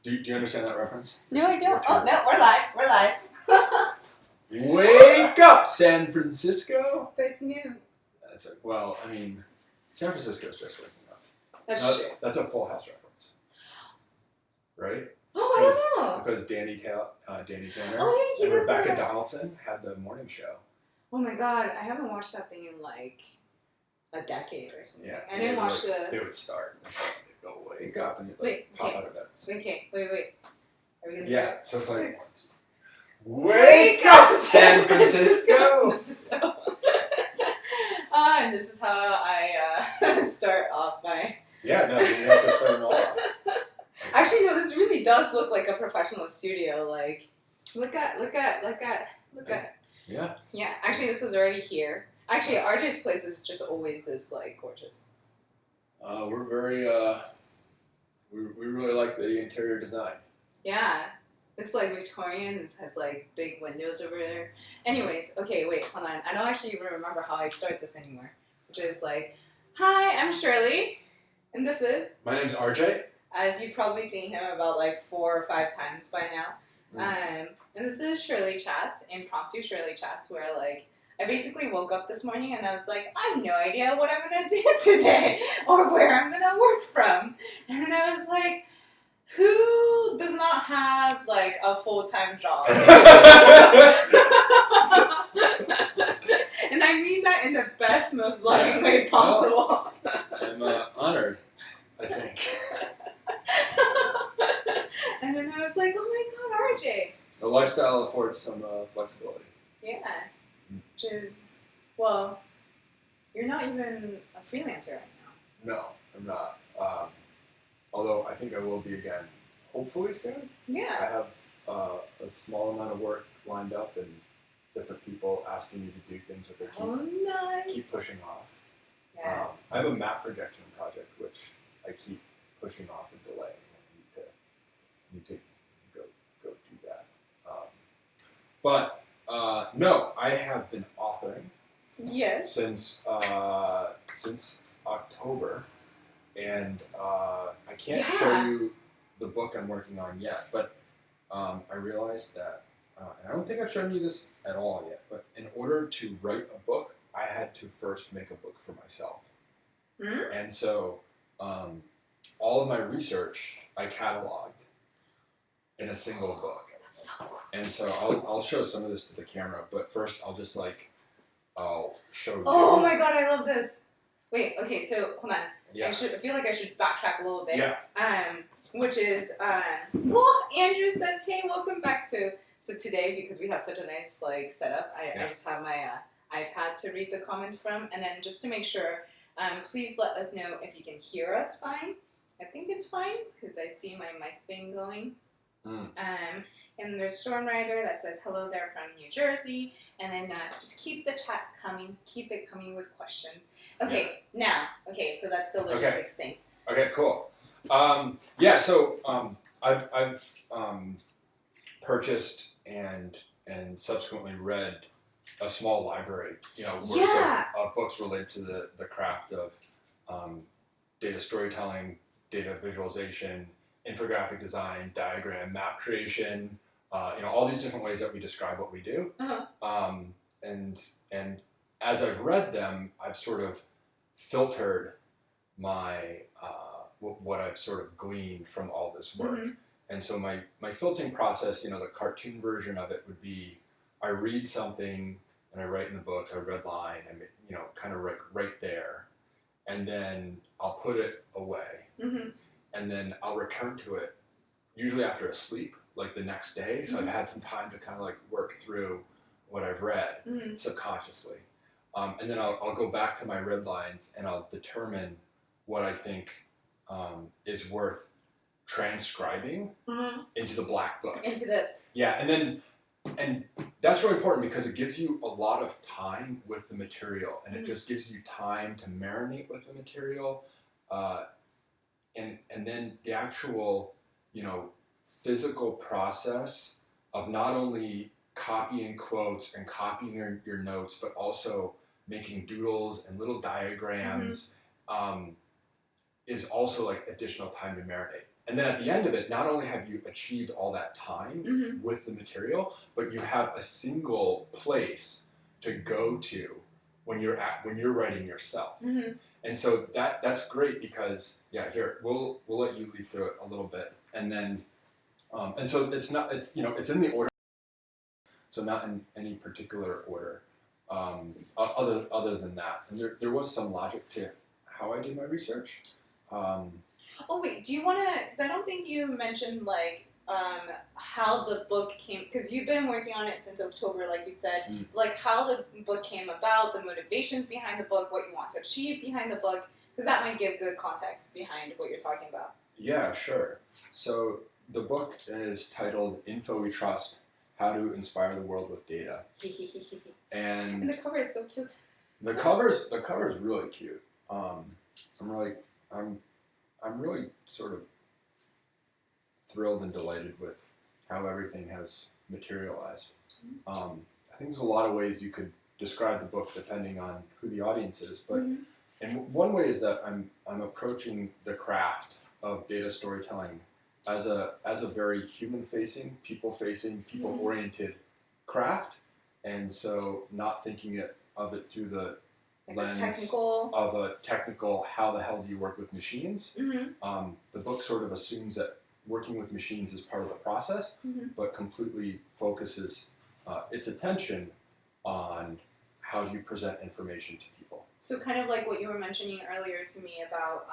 Do you understand that reference? No, I don't. Oh, no, we're live. Wake up, San Francisco! But it's new. San Francisco's just waking up. That's true. That's a Full House reference. Right? Oh, I don't know. Because Danny Tanner he and does Rebecca that. Donaldson had the morning show. Oh my god, I haven't watched that thing in like a decade or something. Yeah. I didn't watch They would start. They'd go, wake up, and you'd pop out of bed. Okay, wait. Are we gonna do it? So it's like, wake up, San Francisco! This is so... and this is how I start off my... Yeah, no, you have to start them all off. Actually, no, this really does look like a professional studio. Like, look at. Yeah. Yeah, actually, this was already here. Actually, RJ's place is just always this, like, gorgeous. We're very, we really like the interior design. Yeah. It's, like, Victorian. It has, like, big windows over there. Anyways, okay, wait, hold on. I don't actually even remember how I start this anymore. Which is, like, hi, I'm Shirley. And this is... My name's RJ. As you've probably seen him about, like, 4 or 5 times by now. And this is ShirleyChats, Impromptu ShirleyChats, where, like, I basically woke up this morning and I was like, I have no idea what I'm going to do today or where I'm going to work from. And I was like, who does not have, like, a full-time job? And I mean that in the best, most loving way possible. I'm honored, I think. And then I was like, oh my god, RJ. The lifestyle affords some flexibility. Yeah. Which is, well, you're not even a freelancer right now. No, I'm not. Although I think I will be again, hopefully soon. Yeah. I have a small amount of work lined up and different people asking me to do things which I keep pushing off. Yeah. I have a map projection project which I keep pushing off and delaying. I need to go do that. No, I have been authoring. Yes. Since October, and I can't show you the book I'm working on yet, but I realized that, and I don't think I've shown you this at all yet, but in order to write a book, I had to first make a book for myself. Mm-hmm. And so all of my research I cataloged in a single book. That's so cool. And so I'll show some of this to the camera, but first I'll show you. Oh my god, I love this. Wait, okay, so hold on. Yeah. I feel like I should backtrack a little bit. Yeah. Which is, well, Andrew says, hey, welcome back. So today, because we have such a nice, like, setup, I just have my iPad to read the comments from. And then just to make sure, please let us know if you can hear us fine. I think it's fine, because I see my mic thing going. And there's Storm Rider that says, hello there from New Jersey. And then just keep the chat coming. Keep it coming with questions. Okay, so that's the logistics things. Okay, cool. I've purchased and subsequently read a small library, worth of books related to the craft of data storytelling, data visualization, infographic design, diagram, map creation, all these different ways that we describe what we do. Uh-huh. And as I've read them, I've sort of filtered my what I've sort of gleaned from all this work. Mm-hmm. And so my filtering process, the cartoon version of it would be, I read something and I write in the books, I red line, and kind of right there, and then I'll put it away. Mm-hmm. And then I'll return to it, usually after a sleep, like the next day. So I've had some time to kind of like work through what I've read subconsciously. And then I'll go back to my red lines and I'll determine what I think is worth transcribing into the black book. Into this. Yeah, and that's really important because it gives you a lot of time with the material, and it just gives you time to marinate with the material. And then the actual, physical process of not only copying quotes and copying your notes, but also making doodles and little diagrams is also like additional time to marinate. and then at the end of it, not only have you achieved all that time with the material, but you have a single place to go to when you're writing yourself. And so that's great because here we'll let you leaf through it a little bit, and then and so it's in the order, so not in any particular order, other than that. And there was some logic to how I did my research. Oh wait, do you want to? Because I don't think you mentioned like how the book came. Because you've been working on it since October, like you said. Like how the book came about, the motivations behind the book, what you want to achieve behind the book. Because that might give good context behind what you're talking about. Yeah, sure. So the book is titled "Info We Trust: How to Inspire the World with Data." And the cover is so cute. The cover is really cute. I'm really sort of thrilled and delighted with how everything has materialized. I think there's a lot of ways you could describe the book depending on who the audience is, but and one way is that I'm approaching the craft of data storytelling as a very human-facing, people-facing, people-oriented craft, and so not thinking of it through the lens of a technical, how the hell do you work with machines? The book sort of assumes that working with machines is part of the process, but completely focuses its attention on how you present information to people. So kind of like what you were mentioning earlier to me about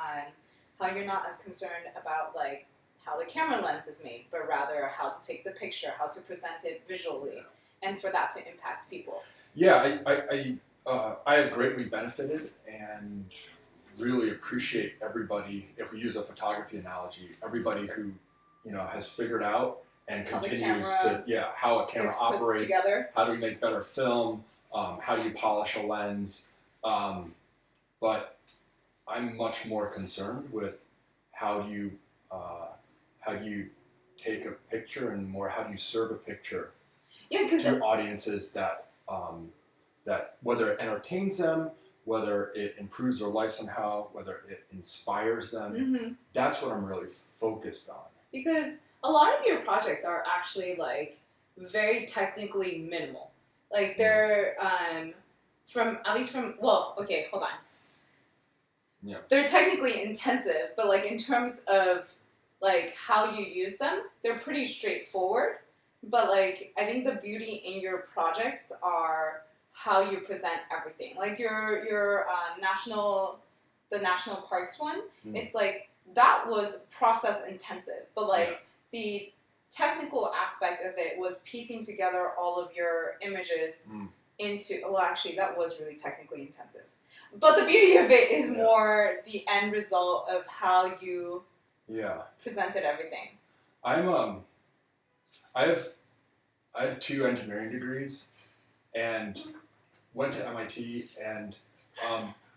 how you're not as concerned about like how the camera lens is made, but rather how to take the picture, how to present it visually, and for that to impact people. Yeah, I have greatly benefited and really appreciate everybody, if we use a photography analogy, everybody who, has figured out and continues how a camera operates, how do we make better film, how do you polish a lens, but I'm much more concerned with how do you take a picture and more how do you serve a picture to audiences that whether it entertains them, whether it improves their life somehow, whether it inspires them, that's what I'm really focused on. Because a lot of your projects are actually like very technically minimal. Like they're hold on. Yeah. They're technically intensive, but like in terms of like how you use them, they're pretty straightforward. But like I think the beauty in your projects are how you present everything. Like your the national parks one, it's like that was process intensive, but like the technical aspect of it was piecing together all of your images into, well actually that was really technically intensive. But the beauty of it is more the end result of how you presented everything. I have 2 engineering degrees and went to MIT, and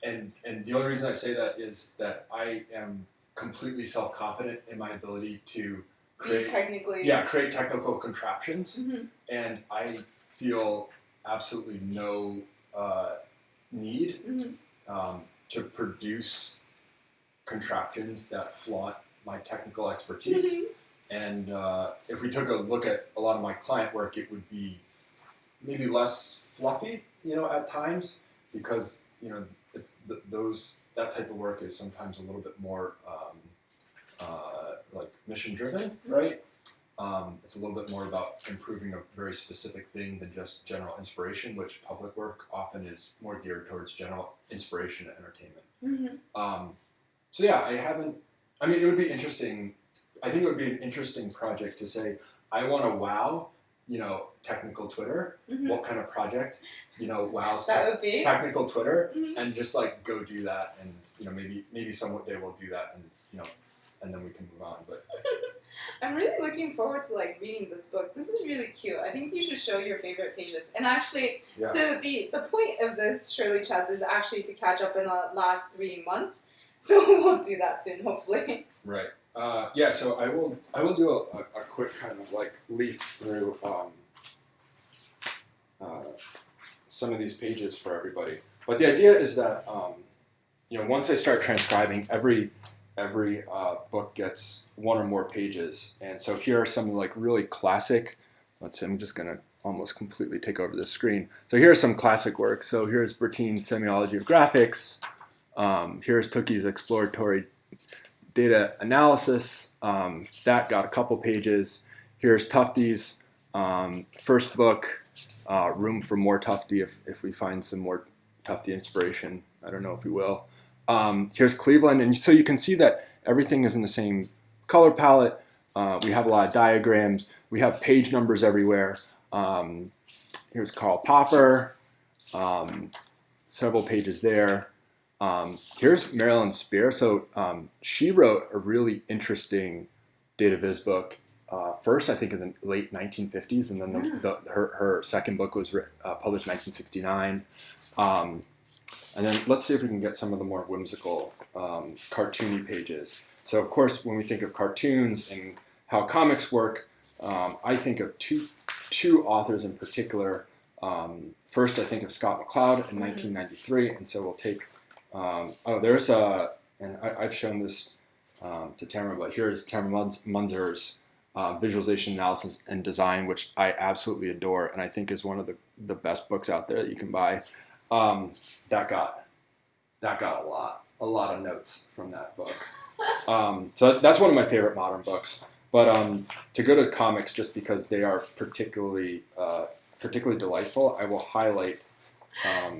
the only reason I say that is that I am completely self-confident in my ability to create technical contraptions, and I feel absolutely no need to produce contraptions that flaunt my technical expertise. And if we took a look at a lot of my client work, it would be maybe less fluffy, at times, because it's that type of work is sometimes a little bit more like mission driven, right? It's a little bit more about improving a very specific thing than just general inspiration, which public work often is more geared towards general inspiration and entertainment. It would be interesting. I think it would be an interesting project to say, I want to wow, technical Twitter. What kind of project, wows that would be technical Twitter, and just like go do that, and maybe someday we'll do that, and and then we can move on. But I'm really looking forward to like reading this book. This is really cute. I think you should show your favorite pages. And actually, so the point of this ShirleyChats is actually to catch up in the last 3 months. So we'll do that soon, hopefully. Right. So I will do a quick kind of like leaf through some of these pages for everybody. But the idea is that once I start transcribing, every every book gets one or more pages. And so here are some like really classic, let's see, I'm just going to almost completely take over the screen. So here's some classic work. So here's Bertin's Semiology of Graphics. Here's Tukey's Exploratory Data Analysis. That got a couple pages. Here's Tufte's first book, Room for More Tufte if we find some more Tufte inspiration. I don't know if we will. Here's Cleveland, and so you can see that everything is in the same color palette. We have a lot of diagrams. We have page numbers everywhere. Here's Karl Popper, several pages there. Here's Marilyn Spear. So she wrote a really interesting data viz book. First, I think in the late 1950s, and then her second book was published in 1969. And then let's see if we can get some of the more whimsical, cartoony pages. So of course, when we think of cartoons and how comics work, I think of two authors in particular. First, I think of Scott McCloud in 1993, and so we'll take, there's and I've shown this to Tamara, but here's Tamara Munzer's Visualization, Analysis, and Design, which I absolutely adore, and I think is one of the best books out there that you can buy. That got a lot of notes from that book. So that's one of my favorite modern books. But to go to comics, just because they are particularly delightful, I will highlight.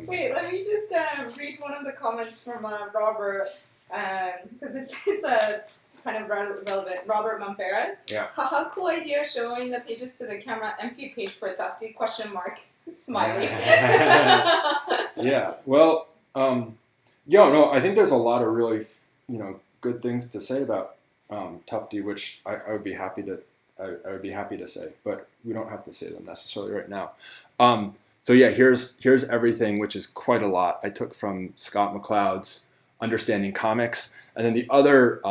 Wait, let me just read one of the comments from Robert, because it's a kind of relevant. Robert Mumfera. Yeah. Haha, cool idea showing the pages to the camera. Empty page for a Tufte ? Smiley. Yeah. Well, no, I think there's a lot of really, good things to say about Tufte, which I would be happy to say, but we don't have to say them necessarily right now. So yeah, here's everything, which is quite a lot. I took from Scott McCloud's Understanding Comics, and then the other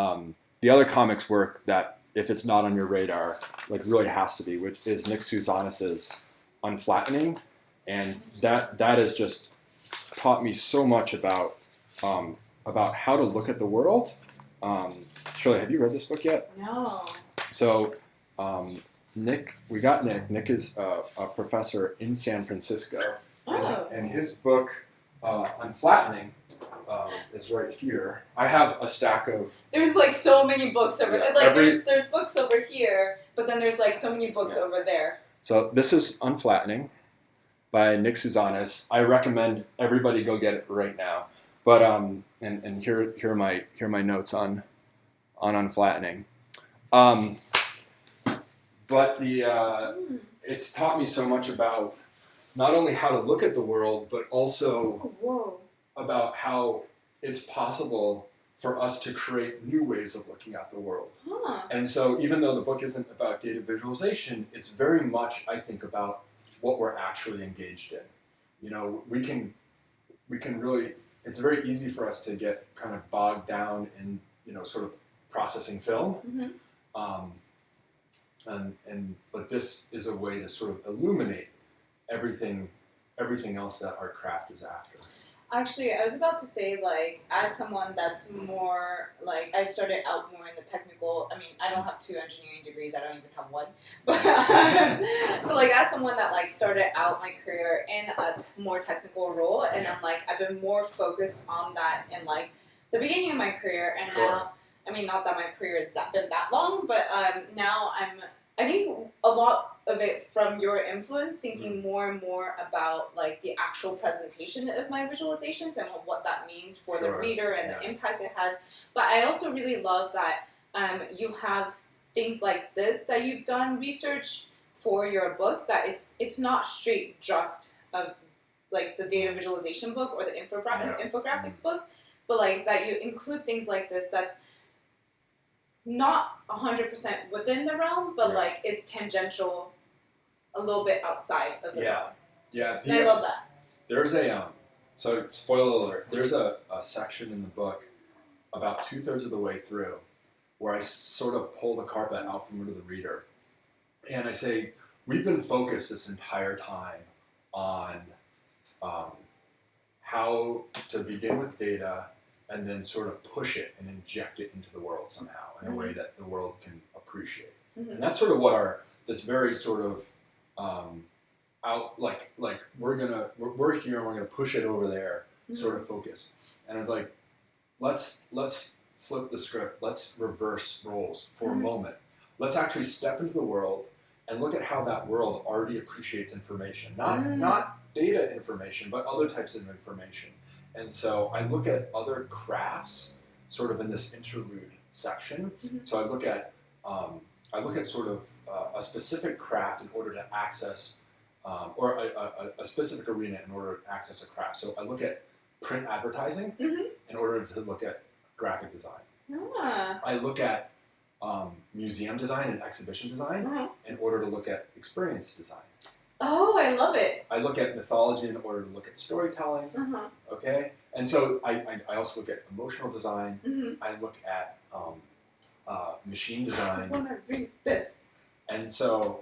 comics work that, if it's not on your radar, like really has to be, which is Nick Souzanis's Unflattening, and that has just taught me so much about how to look at the world. Shirley, have you read this book yet? No. So Nick is a professor in San Francisco, and his book Unflattening is right here. I have a stack of. There's like so many books over there. Like every, there's books over here, but then there's like so many books over there. So this is Unflattening by Nick Souzanis. I recommend everybody go get it right now. But and here are my notes on Unflattening. But it's taught me so much about not only how to look at the world, but also about how it's possible for us to create new ways of looking at the world. Huh. And so even though the book isn't about data visualization, it's very much, I think, about what we're actually engaged in. We can really, it's very easy for us to get kind of bogged down in, sort of processing film. But this is a way to sort of illuminate everything else that our craft is after. Actually, I was about to say, like, as someone that's more, like, I started out more in the technical, I mean, I don't have 2 engineering degrees, I don't even have 1, but like, as someone that, like, started out my career in a more technical role, and then, like, I've been more focused on that in, like, the beginning of my career, and now, I mean, not that my career has been that long, but now I think a lot of it from your influence, thinking more and more about like the actual presentation of my visualizations and what that means for the reader and the impact it has. But I also really love that you have things like this that you've done research for your book, that it's not straight just like the data visualization book or the infographics book, but like that you include things like this that's not 100% within the realm, but like it's tangential, a little bit outside of the realm. Yeah. And I love that. There's so spoiler alert, there's a section in the book about 2/3 of the way through where I sort of pull the carpet out from under the reader. And I say, we've been focused this entire time on how to begin with data and then sort of push it and inject it into the world somehow in a way that the world can appreciate. And that's sort of what this very sort of we're here and we're gonna push it over there sort of focus. And it's like, let's flip the script. Let's reverse roles for a moment. Let's actually step into the world and look at how that world already appreciates information. Not data information, but other types of information. And so I look at other crafts sort of in this interlude section. So I look at sort of a specific craft in order to access, or a specific arena in order to access a craft. So I look at print advertising in order to look at graphic design. I look at museum design and exhibition design in order to look at experience design. Oh, I love it. I look at mythology in order to look at storytelling. Okay, and so I also look at emotional design. I look at machine design. I want to read this. And so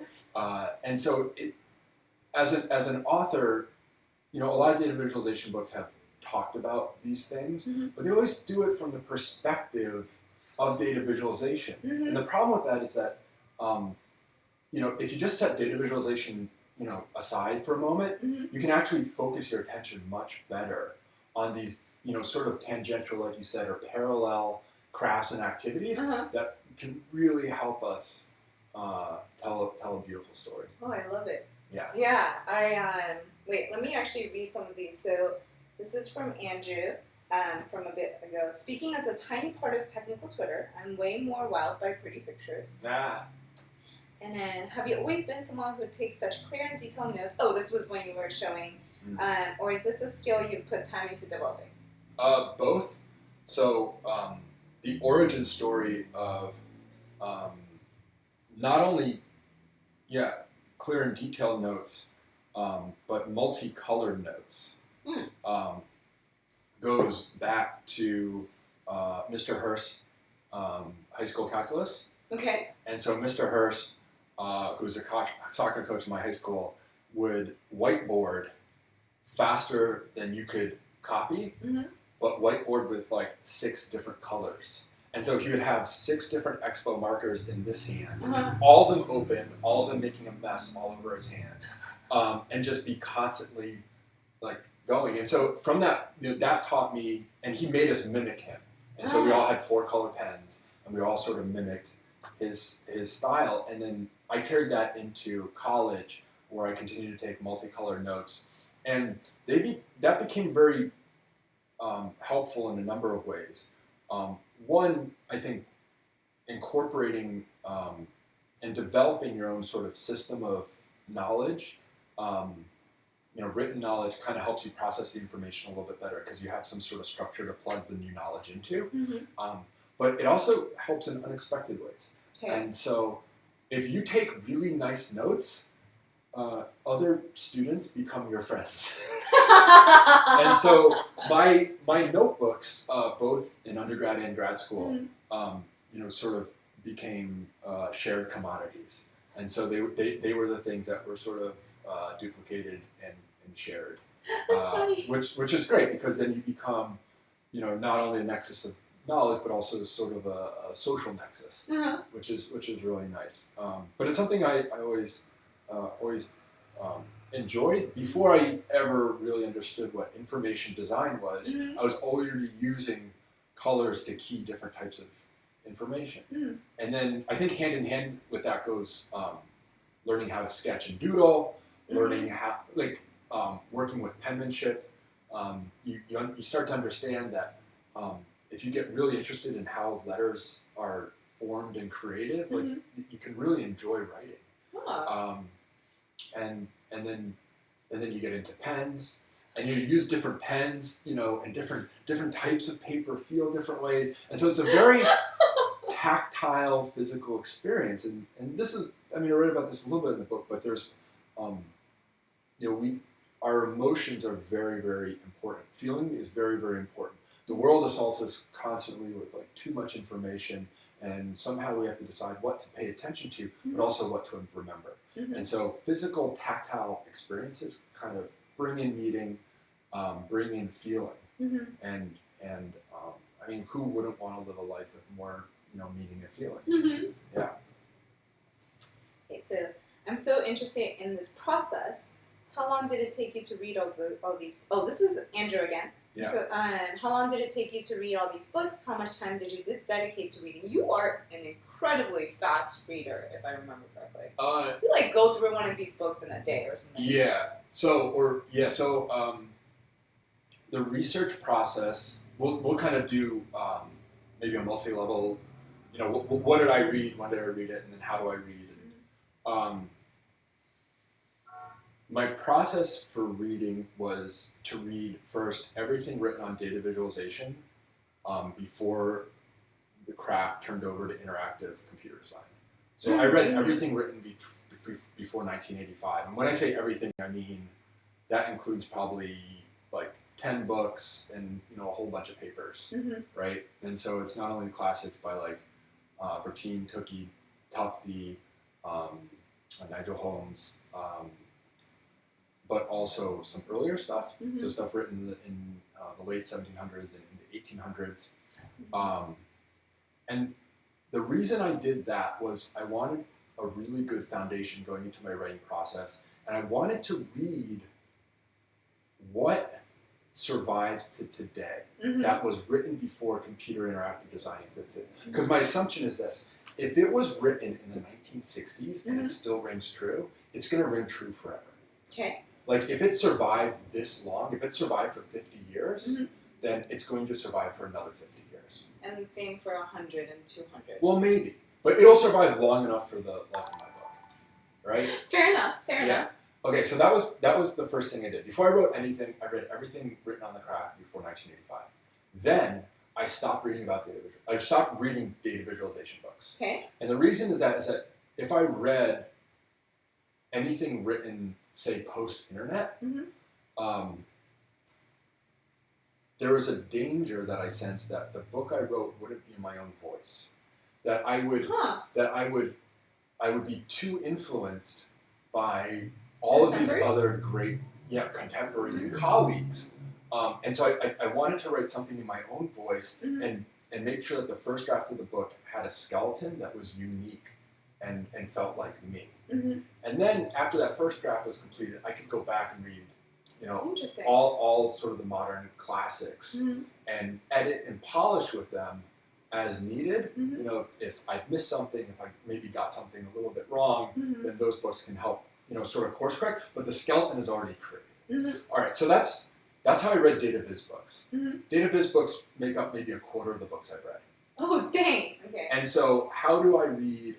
as an author, a lot of data visualization books have talked about these things, but they always do it from the perspective of data visualization. And the problem with that is that, if you just set data visualization, aside for a moment, you can actually focus your attention much better on these, sort of tangential, like you said, or parallel crafts and activities that can really help us tell a beautiful story. Oh, I love it. Yeah. Yeah, wait, let me actually read some of these. So this is from Andrew from a bit ago. Speaking as a tiny part of technical Twitter, I'm way more wowed by pretty pictures. And then, have you always been someone who takes such clear and detailed notes? Oh, this was when you were showing. Or is this a skill you put time into developing? Both. So the origin story of not only, clear and detailed notes, but multicolored notes goes back to Mr. Hurst's high school calculus. Okay. And so Mr. Hurst, who's a soccer coach in my high school, would whiteboard faster than you could copy, but whiteboard with like 6 different colors. And so he would have 6 different expo markers in this hand, all of them open, all of them making a mess all over his hand, and just be constantly like going. And so from that, that taught me, and he made us mimic him. And so we all had 4 color pens, and we all sort of mimicked his style. And then I carried that into college, where I continued to take multicolored notes, and that became very helpful in a number of ways. One, I think, incorporating and developing your own sort of system of knowledge, written knowledge kind of helps you process the information a little bit better because you have some sort of structure to plug the new knowledge into. But it also helps in unexpected ways. Okay. And so if you take really nice notes, other students become your friends. And so my notebooks, both in undergrad and grad school, sort of became shared commodities. And so they were the things that were sort of duplicated and shared. That's funny. Which is great, because then you become, not only a nexus of knowledge, but also sort of a social nexus, which is really nice. But it's something I always enjoyed. Before I ever really understood what information design was, I was already using colors to key different types of information. And then I think hand in hand with that goes learning how to sketch and doodle, learning how, working with penmanship. You start to understand that if you get really interested in how letters are formed and created, you can really enjoy writing. And then you get into pens, and you use different pens, and different types of paper feel different ways, and so it's a very tactile, physical experience. And this is, I read about this a little bit in the book, but there's, our emotions are very, very important. Feeling is very, very important. The world assaults us constantly with too much information, and somehow we have to decide what to pay attention to, but also what to remember. And so physical, tactile experiences kind of bring in meaning, bring in feeling, and And I mean, who wouldn't want to live a life with more, meaning and feeling? Mm-hmm. Yeah. Okay, so I'm so interested in this process. How long did it take you to read all these? Oh, this is Andrew again. Yeah. So, how long did it take you to read all these books? How much time did you dedicate to reading? You are an incredibly fast reader, if I remember correctly. You like go through one of these books in a day or something. Yeah. So the research process, we'll kind of do maybe a multi-level. What did I read? When did I read it? And then how do I read it? My process for reading was to read first everything written on data visualization before the craft turned over to interactive computer design. So I read everything written before 1985. And when I say everything, I mean that includes probably like 10 books and a whole bunch of papers, right? And so it's not only classics by like Bertine, Tookie, Tufte, Nigel Holmes, but also some earlier stuff, so stuff written in the late 1700s and into 1800s. And the reason I did that was I wanted a really good foundation going into my writing process, and I wanted to read what survives to today that was written before computer interactive design existed. Because my assumption is this: if it was written in the 1960s and it still rings true, it's going to ring true forever. Okay. Like if it survived this long, if it survived for 50 years, then it's going to survive for another 50 years. And same for 100 and 200. Well, maybe. But it'll survive long enough for the life of my book. Right? Fair enough. Fair enough. Okay, so that was the first thing I did. Before I wrote anything, I read everything written on the craft before 1985. Then I stopped reading about I stopped reading data visualization books. Okay. And the reason is that if I read anything written, say, post-internet, there was a danger that I sensed that the book I wrote wouldn't be in my own voice. That I would be too influenced by all of these other great contemporaries and colleagues. And so I wanted to write something in my own voice and make sure that the first draft of the book had a skeleton that was unique and felt like me. And then after that first draft was completed, I could go back and read, all sort of the modern classics and edit and polish with them as needed. If I've missed something, if I maybe got something a little bit wrong, then those books can help, sort of course correct. But the skeleton is already created. All right, so that's how I read dataviz books. Dataviz books make up maybe a quarter of the books I've read. Oh, dang. Okay. And so how do I read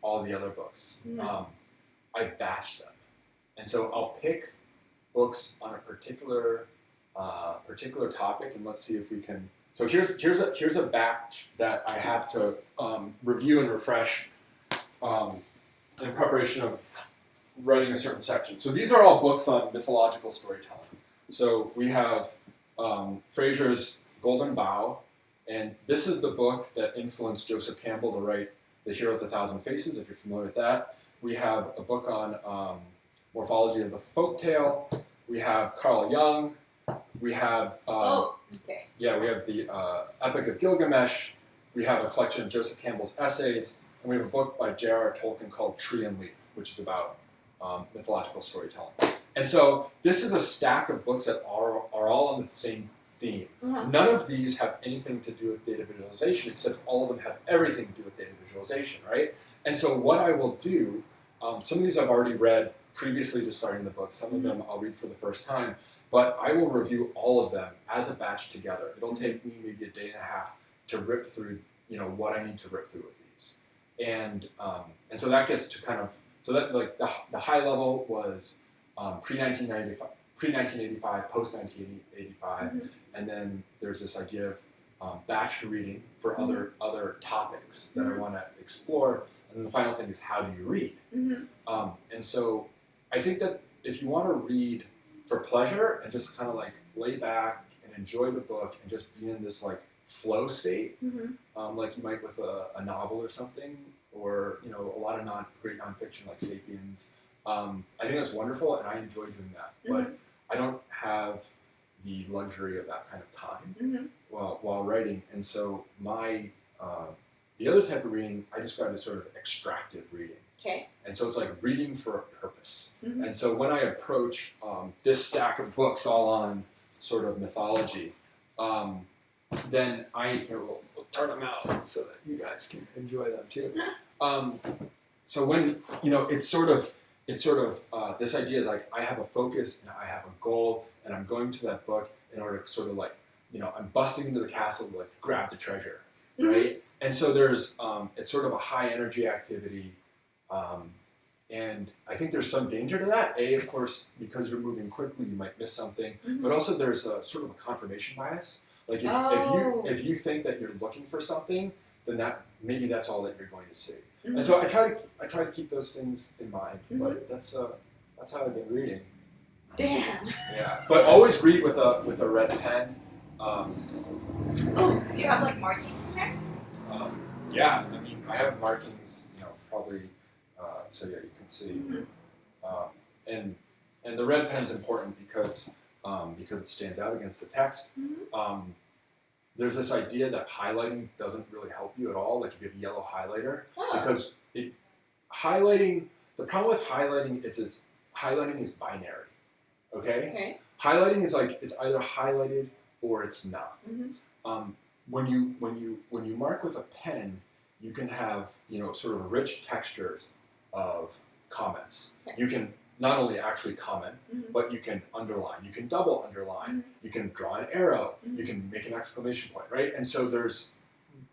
all the other books? I batch them. And so I'll pick books on a particular topic, and let's see if we can. So here's a batch that I have to review and refresh in preparation of writing a certain section. So these are all books on mythological storytelling. So we have Fraser's Golden Bough, and this is the book that influenced Joseph Campbell to write The Hero with a Thousand Faces, if you're familiar with that. We have a book on morphology of the folktale. We have Carl Jung. We have we have the Epic of Gilgamesh. We have a collection of Joseph Campbell's essays, and we have a book by J.R.R. Tolkien called Tree and Leaf, which is about mythological storytelling. And so this is a stack of books that are all on the same theme. None of these have anything to do with data visualization, except all of them have everything to do with data visualization, right? And so what I will do, some of these I've already read previously to starting the book. Some of them I'll read for the first time. But I will review all of them as a batch together. It'll take me maybe a day and a half to rip through, what I need to rip through with these. And so that gets to kind of, so that like the high level was pre-1985, post-1985, and then there's this idea of batch reading for other topics that I want to explore. And then the final thing is, how do you read? And so I think that if you want to read for pleasure and just kind of like lay back and enjoy the book and just be in this like flow state, like you might with a novel or something, or a lot of great nonfiction like *Sapiens*. I think that's wonderful, and I enjoy doing that. But I don't have the luxury of that kind of time Mm-hmm. while writing. And so the other type of reading I describe as sort of extractive reading. Okay. And so it's like reading for a purpose. Mm-hmm. And so when I approach this stack of books all on sort of mythology, then we'll turn them out so that you guys can enjoy them too. So when, it's sort of this idea is like I have a focus and I have a goal and I'm going to that book in order to sort of like, I'm busting into the castle to like grab the treasure, right? And so there's, it's sort of a high energy activity. And I think there's some danger to that. Of course, because you're moving quickly, you might miss something. Mm-hmm. But also there's a sort of a confirmation bias. Like if you think that you're looking for something, then maybe that's all that you're going to see. Mm-hmm. And so I try to keep those things in mind. Mm-hmm. But that's how I've been reading. Damn. Yeah. But always read with a red pen. Do you have like markings in there? Yeah. I mean, I have markings. Probably. So yeah, you can see. Mm-hmm. And the red pen's important because it stands out against the text. Mm-hmm. There's this idea that highlighting doesn't really help you at all. Like if you have a yellow highlighter, because the problem with highlighting is highlighting is binary. Okay. Highlighting is like it's either highlighted or it's not. Mm-hmm. When you mark with a pen, you can have sort of rich textures of comments. Okay. You can not only actually comment, mm-hmm. but you can underline, you can double underline, mm-hmm. you can draw an arrow, mm-hmm. you can make an exclamation point, right? And so there's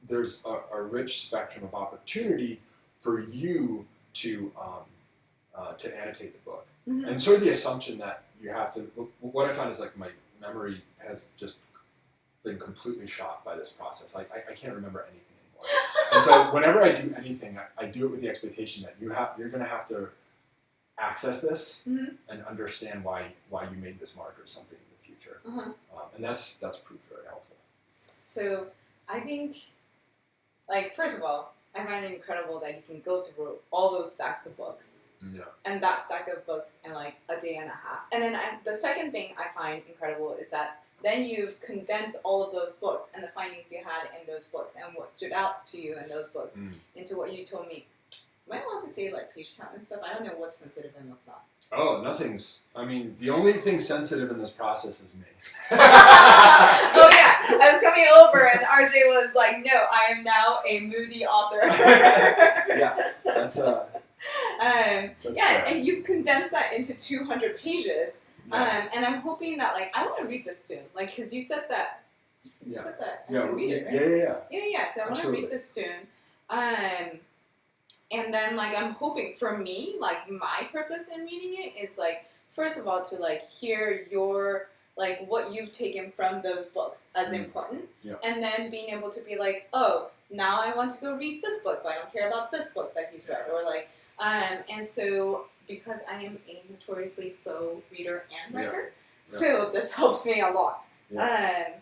a rich spectrum of opportunity for you to annotate the book. Mm-hmm. And sort of the assumption that you have to, what I found is like my memory has just been completely shot by this process. I can't remember anything anymore. And so whenever I do anything, I do it with the expectation that you're going to have to access this mm-hmm. and understand why you made this mark or something in the future. Uh-huh. And that's proved very helpful. So I think, like, first of all, I find it incredible that you can go through all those stacks of books. Yeah. And that stack of books in like a day and a half. And then the second thing I find incredible is that then you've condensed all of those books and the findings you had in those books and what stood out to you in those books into what you told me. Am I allowed to say like page count and stuff? I don't know what's sensitive and what's not. Oh, the only thing sensitive in this process is me. Oh yeah, I was coming over and RJ was like, no, I am now a moody author. Yeah, that's fair. And you've condensed that into 200 pages. Yeah. And I'm hoping that, like, I want to read this soon. Like, because you said that. You said that. I can read it, right? Yeah. So I want to read this soon. And then, like, I'm hoping, for me, like, my purpose in reading it is, like, first of all, to, like, hear your, like, what you've taken from those books as important. Yeah. And then being able to be like, oh, now I want to go read this book, but I don't care about this book that he's read. Or, like, and so, because I am a notoriously slow reader and writer, so this helps me a lot. Yeah.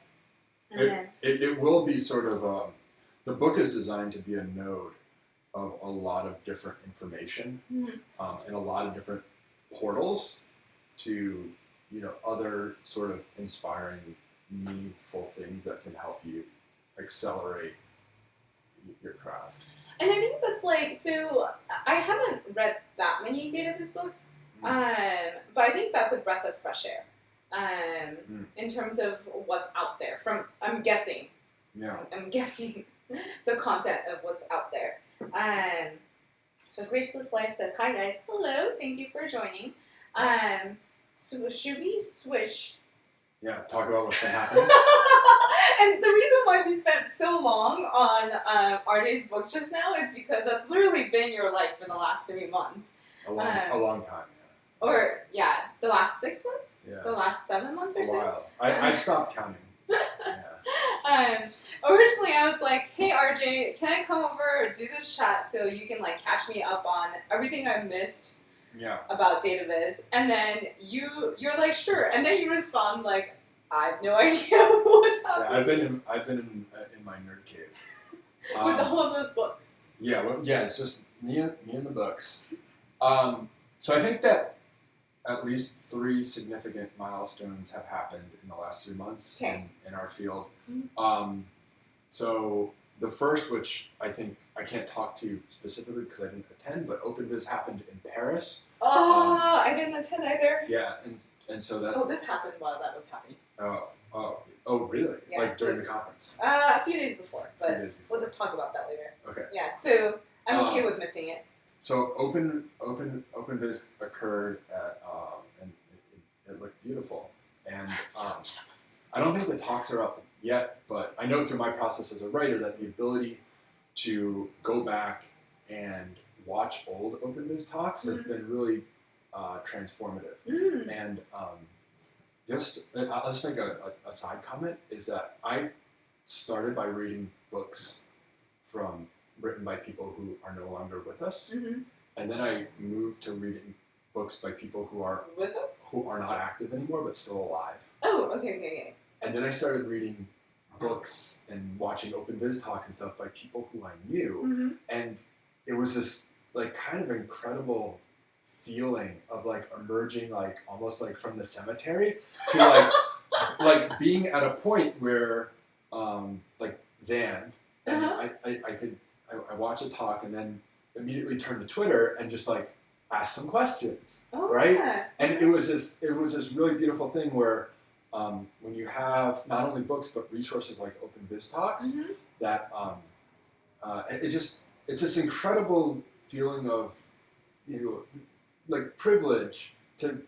It will be sort of, the book is designed to be a node of a lot of different information and a lot of different portals to, other sort of inspiring, meaningful things that can help you accelerate your craft. And I think that's like, so I haven't read that many dataviz books, but I think that's a breath of fresh air in terms of what's out there. I'm guessing the content of what's out there. So Graceless Life says, hi guys, hello, thank you for joining. So should we switch? Yeah, talk about what's been happening. And the reason why we spent so long on RJ's book just now is because that's literally been your life for the last 3 months. A long time, yeah. Or, the last 6 months? Yeah. The last 7 months or so? A while. I stopped counting. Yeah. Originally, I was like, hey, RJ, can I come over or do this chat so you can, like, catch me up on everything I missed about dataviz? And then you're like, sure. And then you respond, like, I have no idea what's happening. Yeah, I've been in my nerd cave with all of those books. Yeah, it's just me and the books. So I think that at least 3 significant milestones have happened in the last 3 months in our field. So the first, which I think I can't talk to specifically because I didn't attend, but OpenViz happened in Paris. Oh, I didn't attend either. Yeah, and so that. Oh, this happened while that was happening. Oh, really? Yeah, like during the conference? A few days before, but we'll just talk about that later. Okay. Yeah, so I'm okay with missing it. So OpenViz occurred at and it looked beautiful, and I don't think the talks are up yet, but I know through my process as a writer that the ability to go back and watch old OpenViz talks has been really transformative. And I'll just make a side comment, is that I started by reading books written by people who are no longer with us, and then I moved to reading books by people who are with us, who are not active anymore but still alive. Oh, okay. And then I started reading books and watching OpenViz talks and stuff by people who I knew, and it was this like kind of incredible feeling of like emerging like almost like from the cemetery to like like being at a point where like Zan and I watch a talk and then immediately turn to Twitter and just like ask some questions, right? Yeah. And it was this really beautiful thing where when you have not only books but resources like OpenViz talks, that it's this incredible feeling of like privilege to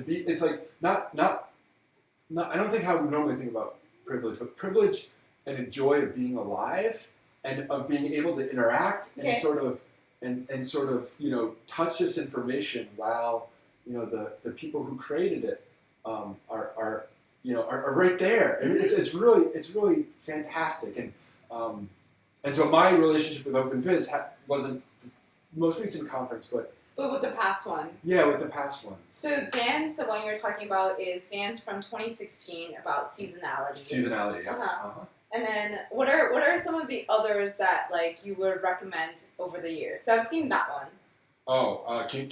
be. It's like not I don't think how we normally think about privilege, but privilege and a joy of being alive and of being able to interact and sort of touch this information while the people who created it are right there. And it's really fantastic. And so my relationship with OpenViz wasn't the most recent conference, but with the past ones. Yeah, with the past ones. So Zan's, the one you're talking about, is Zan's from 2016 about seasonality. Seasonality, yeah. And then what are some of the others that like you would recommend over the years? So I've seen that one. Oh, can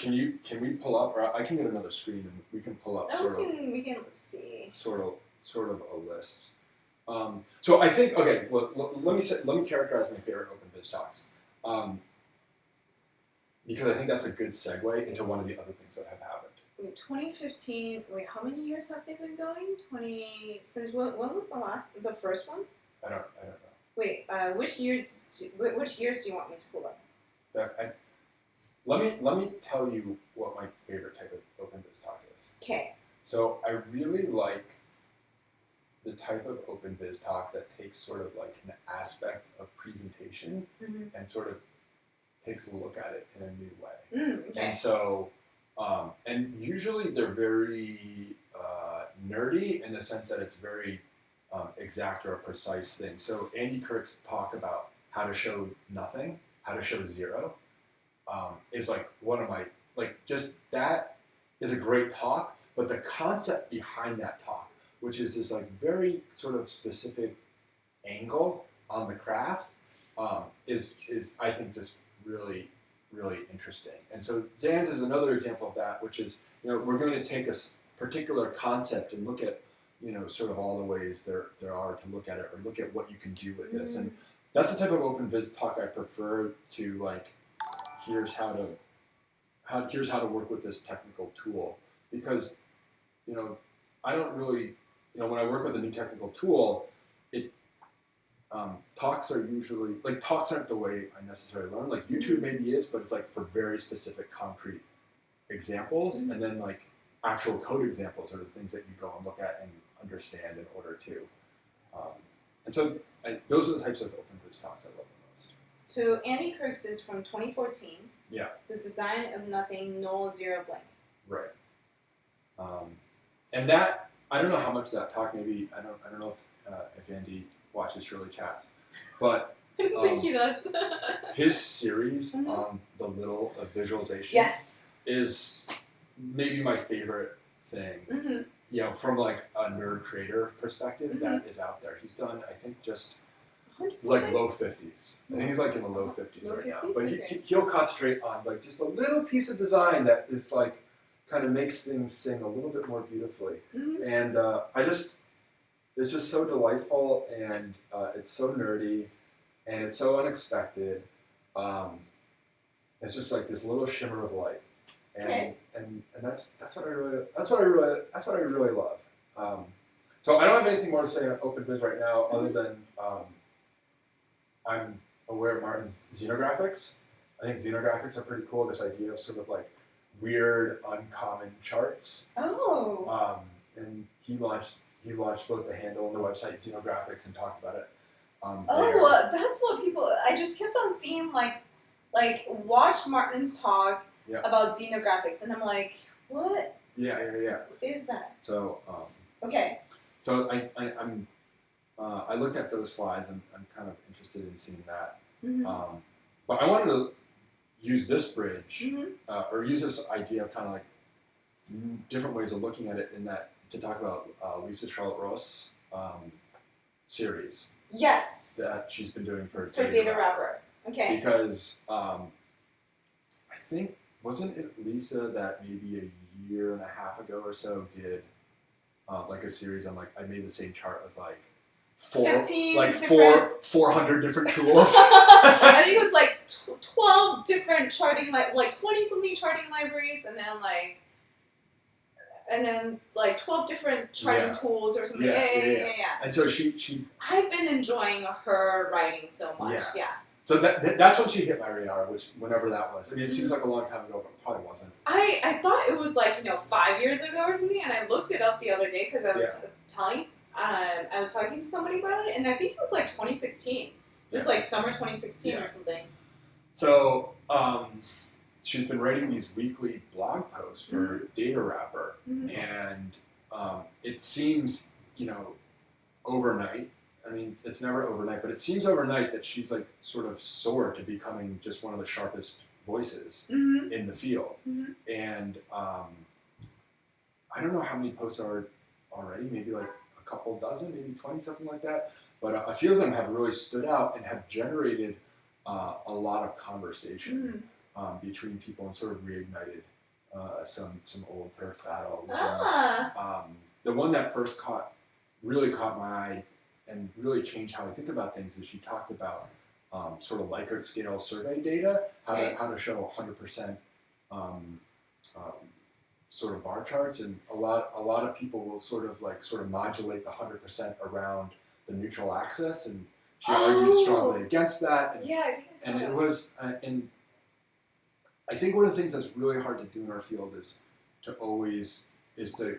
we pull up, or I can get another screen and we can pull up. We can let's see. Sort of a list. So I think let me characterize my favorite OpenViz talks. Because I think that's a good segue into one of the other things that have happened. Wait, 2015. Wait, how many years have they been going? Since when was the first one? I don't know. Wait, which years do you want me to pull up? Let me tell you what my favorite type of OpenViz talk is. Okay. So I really like the type of OpenViz talk that takes sort of like an aspect of presentation and sort of takes a look at it in a new way. Okay. And so, and usually they're very nerdy in the sense that it's very exact or a precise thing. So Andy Kirk's talk about how to show nothing, how to show zero, is like one of my, just that is a great talk, but the concept behind that talk, which is this like very sort of specific angle on the craft, is I think just really, really interesting. And so Zan's is another example of that, which is, we're going to take a particular concept and look at, sort of all the ways there are to look at it, or look at what you can do with this. And that's the type of OpenViz talk I prefer to, like, here's how to work with this technical tool. Because, I don't really, when I work with a new technical tool, talks are usually, talks aren't the way I necessarily learn. Like YouTube maybe is, but it's like for very specific concrete examples, and then like actual code examples are the things that you go and look at and understand in order to. And so those are the types of OpenViz talks I love the most. So Andy Kirk's is from 2014. Yeah. The design of nothing, null, zero, blank. Right. And that, I don't know how much that talk, maybe, I don't know if Andy watches ShirleyChats, but I don't think he does. His series on the little visualization is maybe my favorite thing. From like a nerd creator perspective, that is out there. He's done, I think, just like low 50s. I think he's like in the low 50s right now. But he'll concentrate on like just a little piece of design that is like, kind of makes things sing a little bit more beautifully. Mm-hmm. And it's just so delightful, and it's so nerdy, and it's so unexpected. It's just like this little shimmer of light, and that's what I really love. So I don't have anything more to say on OpenViz right now, other than I'm aware of Martin's xenographics. I think xenographics are pretty cool. This idea of sort of like weird, uncommon charts. Oh. And he launched both the handle and the website xenographics and talked about it. That's what people. I just kept on seeing like watch Martin's talk about xenographics, and I'm like, what? Yeah. What is that? So. Okay. So I looked at those slides, and I'm kind of interested in seeing that. Mm-hmm. But I wanted to use this bridge, Mm-hmm. or use this idea of kind of like different ways of looking at it, in that to talk about Lisa Charlotte Ross series. Yes. That she's been doing for Data Wrapper. Okay. Because I think, wasn't it Lisa that maybe a year and a half ago or so did like a series on, like, I made the same chart with like 400 different tools. I think it was like 12 different charting, like 20 something charting libraries, and then like 12 different charting tools or something. Yeah. And so she I've been enjoying her writing so much. Yeah. So that's when she hit my radar, which whenever that was. I mean, it seems like a long time ago, but it probably wasn't. I thought it was like 5 years ago or something, and I looked it up the other day because I was I was talking to somebody about it, and I think it was like 2016. It was like summer 2016 or something. So she's been writing these weekly blog posts for Data Wrapper, and it seems overnight. I mean, it's never overnight, but it seems overnight that she's like sort of soared to becoming just one of the sharpest voices in the field. And I don't know how many posts are already, maybe like a couple dozen, maybe 20, something like that. But a few of them have really stood out and have generated a lot of conversation between people, and sort of reignited some old turf battles. The one that first really caught my eye and really changed how I think about things is she talked about sort of Likert scale survey data, how to show 100% sort of bar charts, and a lot of people will sort of modulate the 100% around the neutral axis, and she argued strongly against that. And, I think I saw that. It was, and I think one of the things that's really hard to do in our field is to,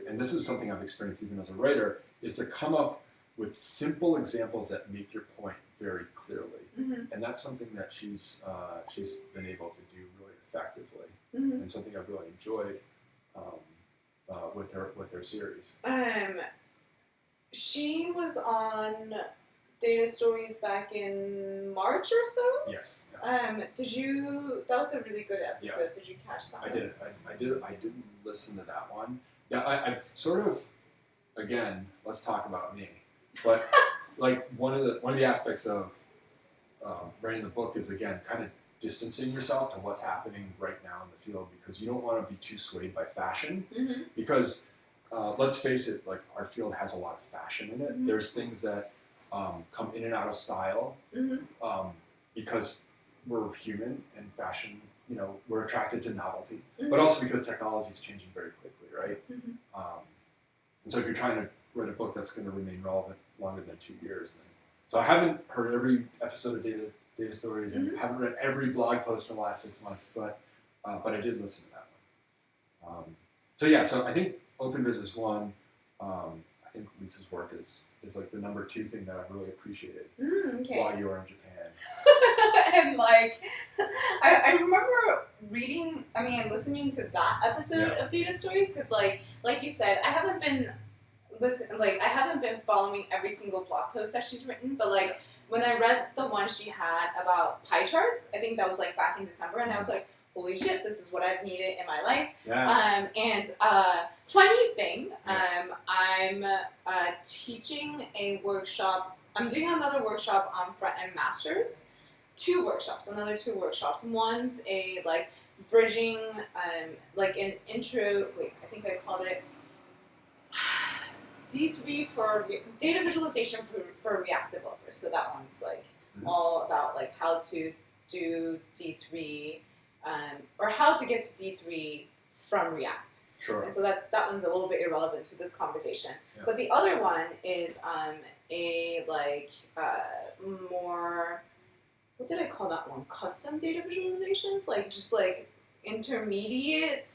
and this is something I've experienced even as a writer, is to come up with simple examples that make your point very clearly. And that's something that she's been able to do really effectively, and something I've really enjoyed with her series. She was on Data Stories back in March or so. Yes. That was a really good episode. Did you catch that? I did. I did listen to that one. Yeah, I've sort of, again, let's talk about me. But like one of the aspects of writing the book is, again, kind of distancing yourself to what's happening right now in the field, because you don't want to be too swayed by fashion. Because let's face it, like, our field has a lot of fashion in it. There's things that come in and out of style because we're human, and fashion, we're attracted to novelty, but also because technology is changing very quickly, right? And so if you're trying to write a book that's going to remain relevant longer than 2 years, so I haven't heard every episode of Data Stories, and haven't read every blog post from the last 6 months, but I did listen to that one. So I think OpenViz is one. I think Lisa's work is like the number 2 thing that I've really appreciated while you were in Japan. And like, I remember listening to that episode of Data Stories, because like you said, I haven't been following every single blog post that she's written, but like when I read the one she had about pie charts, I think that was like back in December, and I was like, holy shit, this is what I've needed in my life. Funny thing, I'm teaching a workshop. I'm doing another workshop on front-end masters. 2 workshops, another 2 workshops. One's a bridging, like an intro. Wait, I think I called it D3 for data visualization for React developers. So that one's like all about like how to do D3, or how to get to D3 from React. Sure. And so that one's a little bit irrelevant to this conversation. Yeah. But the other one is a like more, what did I call that one? Custom data visualizations, like just like intermediate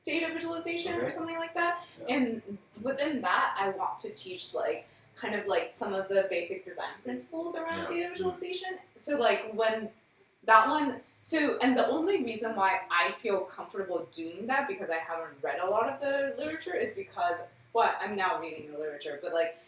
data visualization or something like that. Yeah. And within that, I want to teach like kind of like some of the basic design principles around data visualization. So like when that one, and the only reason why I feel comfortable doing that, because I haven't read a lot of the literature, is because, I'm now reading the literature, but like,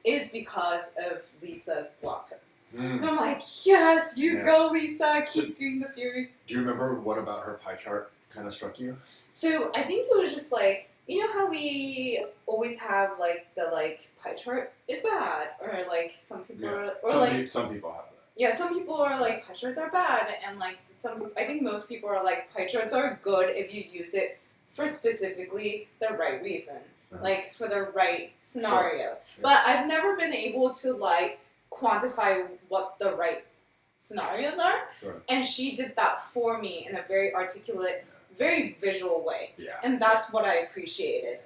is because of Lisa's blog post. And I'm like, yes, you go, Lisa, keep doing the series. Do you remember what about her pie chart kind of struck you? So I think it was just like, you know how we always have like the like pie chart is bad, or like some people are, or some people have that. Yeah, some people are like pie charts are bad, and like I think most people are like pie charts are good if you use it for specifically the right reason, like for the right scenario. Sure. But I've never been able to like quantify what the right scenarios are. Sure. And she did that for me in a very articulate, very visual way. Yeah. And that's what I appreciated.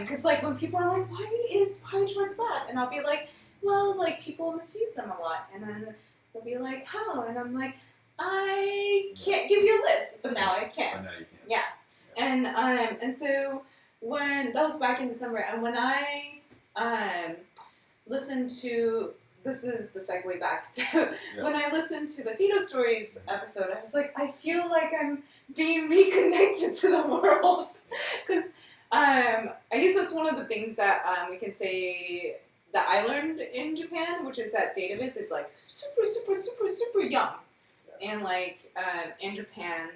Because like when people are like, why is pie charts bad? And I'll be like, well, like people misuse them a lot. And then they'll be like, how? And I'm like, I can't give you a list, but now I can. But now you can. Yeah. And so when that was back in December, and when I listened to, this is the segue back. So when I listened to the Data Stories episode, I was like, I feel like I'm being reconnected to the world. Because I guess that's one of the things that we can say that I learned in Japan, which is that dataviz is like super, super, super, super young. And like in Japan,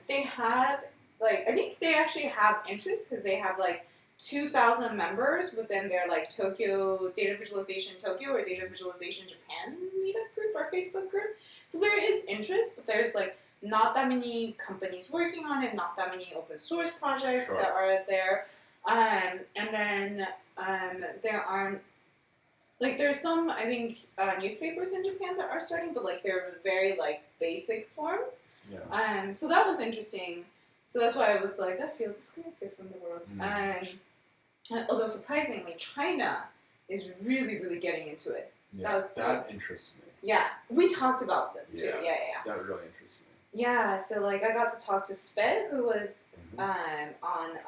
they have like, I think they actually have interest because they have like 2,000 members within their like Tokyo Data Visualization Tokyo or Data Visualization Japan meetup group or Facebook group. So there is interest, but there's like not that many companies working on it, not that many open source projects that are there. And then there aren't, like there's some, I think, newspapers in Japan that are starting, but like they're very like basic forms. Yeah. So that was interesting. So that's why I was like, I feel disconnected from the world. Although surprisingly, China is really, really getting into it. Yeah, that interests me. Yeah, we talked about this too. Yeah. That really interests me. Yeah, so like I got to talk to Sped, who was on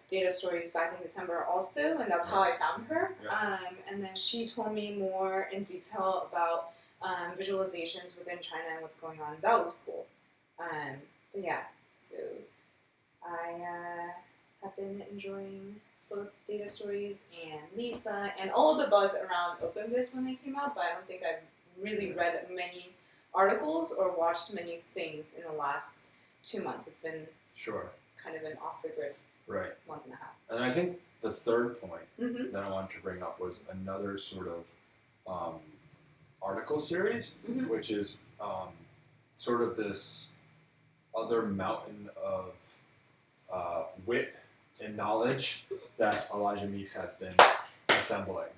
Data Stories back in December also, and that's how I found her. Yeah. And then she told me more in detail about visualizations within China and what's going on. That was cool. But yeah, so I have been enjoying both Data Stories and Lisa and all of the buzz around OpenVis when they came out, but I don't think I've really read many articles or watched many things in the last 2 months. It's been kind of an off the grid month and a half. And I think the third point that I wanted to bring up was another sort of article series, which is sort of this other mountain of wit and knowledge that Elijah Meeks has been assembling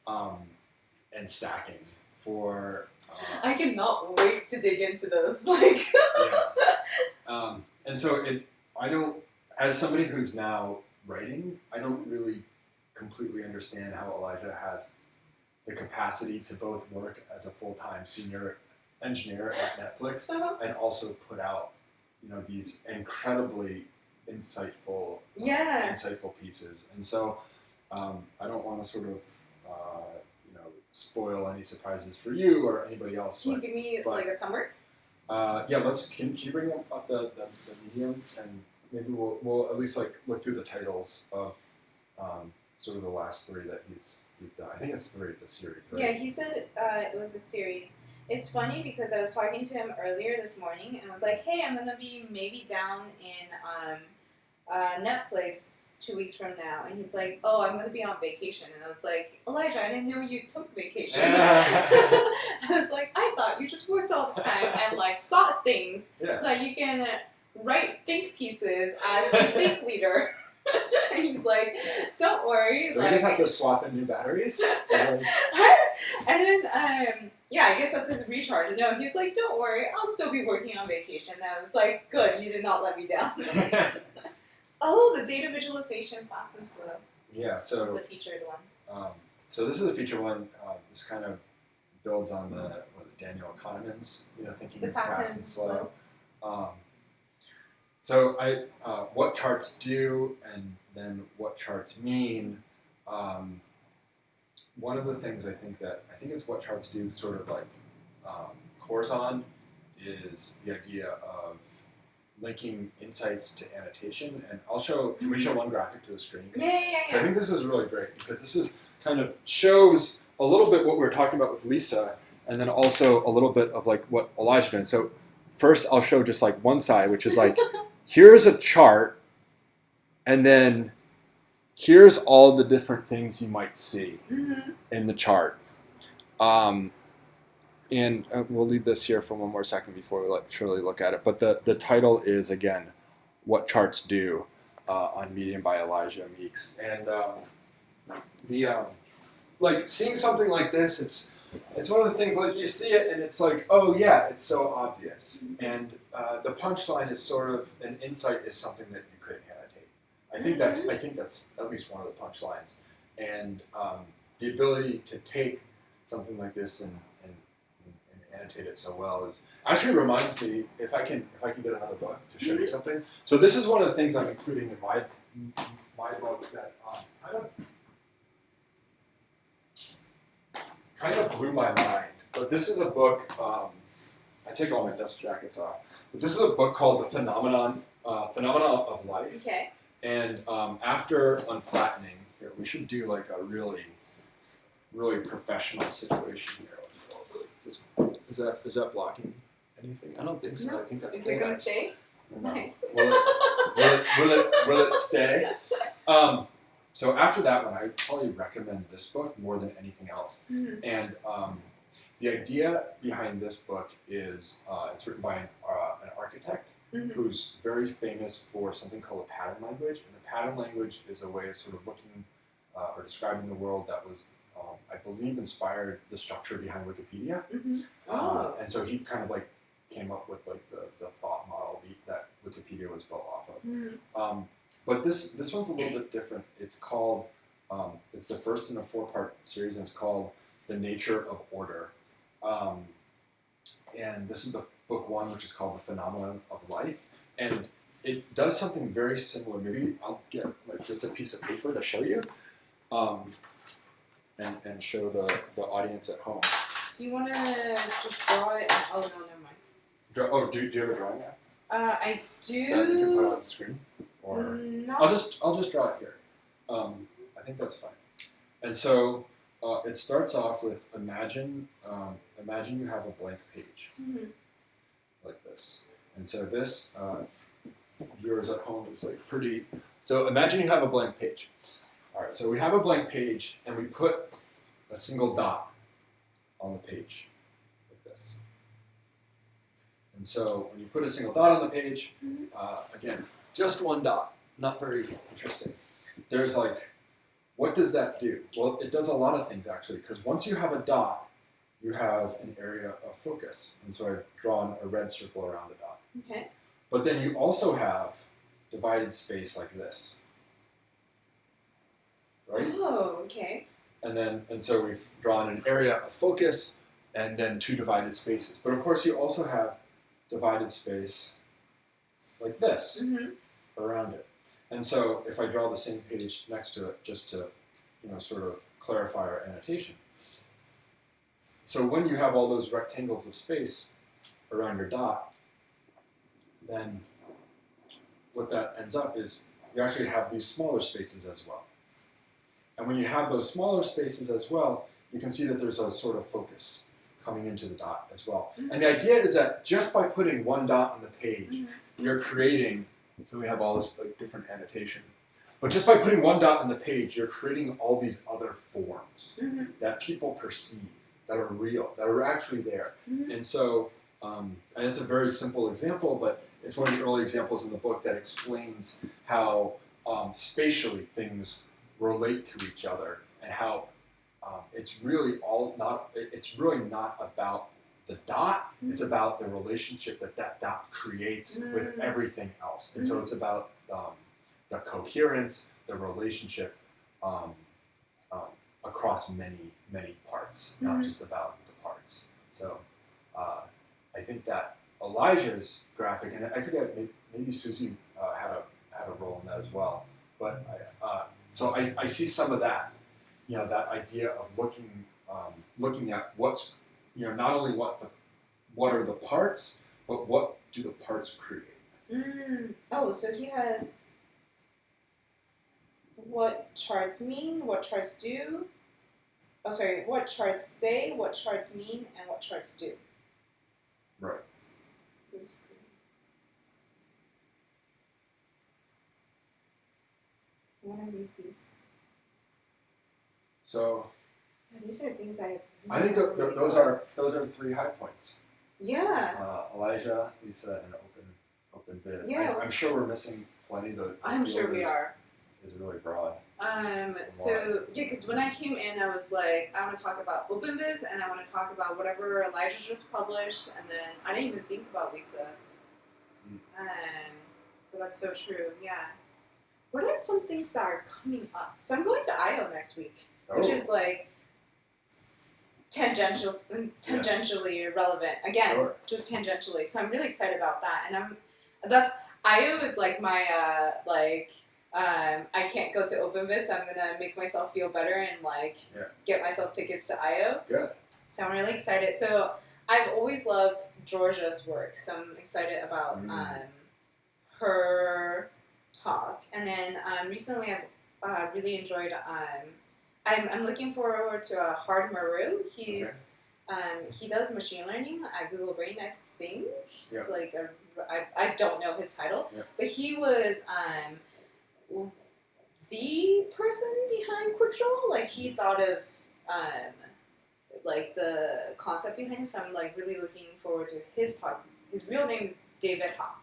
and stacking for. I cannot wait to dig into those. Like. And so I don't, as somebody who's now writing, I don't really completely understand how Elijah has the capacity to both work as a full-time senior engineer at Netflix and also put out, these incredibly insightful pieces. And so I don't want to sort of spoil any surprises for you or anybody else. Can you give me like a summary? Can you bring up the medium, and maybe we'll at least like look through the titles of sort of the last three that he's done. I think it's three. It's a series, right? Yeah, he said it was a series. It's funny because I was talking to him earlier this morning and was like, hey, I'm gonna be maybe down in Netflix 2 weeks from now. And he's like, oh, I'm going to be on vacation. And I was like, Elijah, I didn't know you took vacation. I was like, I thought you just worked all the time and like thought things so that you can write think pieces as a think leader. And he's like, don't worry. Do we just have to swap in new batteries? And then, I guess that's his recharge. And no, he's like, don't worry, I'll still be working on vacation. And I was like, good, you did not let me down. Oh, the data visualization fast and slow. Yeah, so this is the featured one. So this is a featured one. This kind of builds on the Daniel Kahneman's thinking The fast and slow. So what charts do and then what charts mean. One of the things I think it's what charts do sort of like cores on is the idea of linking insights to annotation. And I'll show, can we show one graphic to the screen? Yeah. I think this is really great because this is kind of shows a little bit what we were talking about with Lisa and then also a little bit of like what Elijah did. So first I'll show just like one side, which is like, here's a chart and then here's all the different things you might see in the chart. And we'll leave this here for one more second before we let Shirley look at it. But the title is, again, What Charts Do on Medium by Elijah Meeks. And like seeing something like this, it's one of the things like you see it and it's like, oh yeah, it's so obvious. And the punchline is sort of an insight is something that you could annotate. I think that's at least one of the punchlines. And the ability to take something like this and annotate it so well is actually reminds me if I can get another book to show you something. So this is one of the things I'm including in my book that kind of blew my mind. But this is a book. I take all my dust jackets off. But this is a book called The Phenomenon of Life. Okay. And after unflattening, here we should do like a really, really professional situation here. Is that blocking anything? I don't think so. No. I think that's. Is it going to stay? No. Nice. Will it stay? So after that one, I probably recommend this book more than anything else. And the idea behind this book is it's written by an architect who's very famous for something called a pattern language. And the pattern language is a way of sort of looking or describing the world that was, I believe, inspired the structure behind Wikipedia. And so he kind of like came up with like the thought model that Wikipedia was built off of. But this one's a little bit different. It's called, it's the first in a 4-part series, and it's called The Nature of Order. And this is the book 1, which is called The Phenomenon of Life. And it does something very similar. Maybe I'll get like just a piece of paper to show you, and show the audience at home. Do you want to just draw it? Oh, no, never mind. Do you have a drawing app? I do. That you can put on the screen? Or No. I'll just draw it here. I think that's fine. And so it starts off with imagine you have a blank page like this. And so this viewers at home is like pretty. So imagine you have a blank page. All right. So we have a blank page and we put a single dot on the page like this. And so when you put a single dot on the page, again, just one dot, not very interesting. There's like, what does that do? Well, it does a lot of things actually, because once you have a dot, you have an area of focus. And so I've drawn a red circle around the dot. Okay. But then you also have divided space like this. Right? Oh, okay. And so we've drawn an area of focus and then 2 divided spaces. But of course you also have divided space like this around it. And so if I draw the same page next to it just to sort of clarify our annotation. So when you have all those rectangles of space around your dot, then what that ends up is you actually have these smaller spaces as well. And when you have those smaller spaces as well, you can see that there's a sort of focus coming into the dot as well. And the idea is that just by putting one dot on the page, you're creating, so we have all this like different annotation. But just by putting one dot on the page, you're creating all these other forms that people perceive, that are real, that are actually there. And so, and it's a very simple example, but it's one of the early examples in the book that explains how spatially things relate to each other, and how it's really not about the dot. It's about the relationship that dot creates with everything else. And so it's about the coherence, the relationship across many parts, not just about the parts. So I think that Elijah's graphic, and I forget, maybe Susie had a role in that as well. But so I see some of that, that idea of looking at what's, not only what are the parts, but what do the parts create. Oh, so he has what charts mean, what charts do. Oh, sorry, what charts say, what charts mean, and what charts do. Right. So it's pretty... I want to read these. So Yeah, these are things I think those are 3 high points. Yeah. Elijah, Lisa, and open biz. Yeah. I'm sure we're missing plenty. I'm sure we are. Is really broad. So yeah, because when I came in, I was like, I want to talk about OpenViz, and I want to talk about whatever Elijah just published, and then I didn't even think about Lisa. But that's so true. Yeah. What are some things that are coming up? So I'm going to I/O next week, which is like tangentially relevant. Again, just tangentially. So I'm really excited about that, and I/O is like my I can't go to OpenVis, so I'm gonna make myself feel better and get myself tickets to I/O. Good. So I'm really excited. So I've always loved Georgia's work, so I'm excited about her talk. And then recently I've really enjoyed. I'm looking forward to Hard Maru. He does machine learning at Google Brain, I think. It's like I don't know his title, but he was the person behind Quickdraw. Like he thought of the concept behind it. So I'm really looking forward to his talk. His real name is David Ha.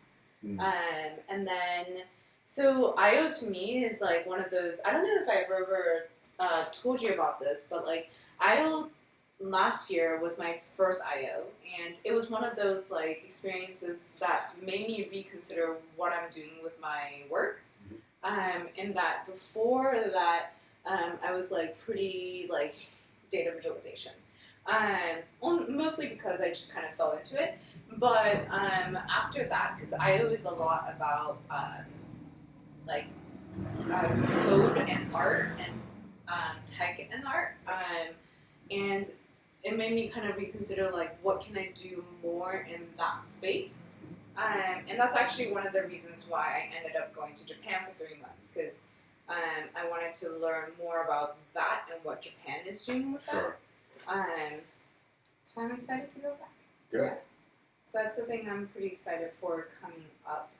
And then so I/O to me is like one of those. I don't know if I've ever told you about this, but I/O last year was my first I/O, and it was one of those experiences that made me reconsider what I'm doing with my work. And that before that, I was pretty data visualization. Mostly because I just kind of fell into it. But after that, because I/O is a lot about code and art and tech and art, and it made me kind of reconsider what can I do more in that space. And that's actually one of the reasons why I ended up going to Japan for 3 months, because I wanted to learn more about that and what Japan is doing with that. So I'm excited to go back. Good. Yeah. So that's the thing I'm pretty excited for coming up.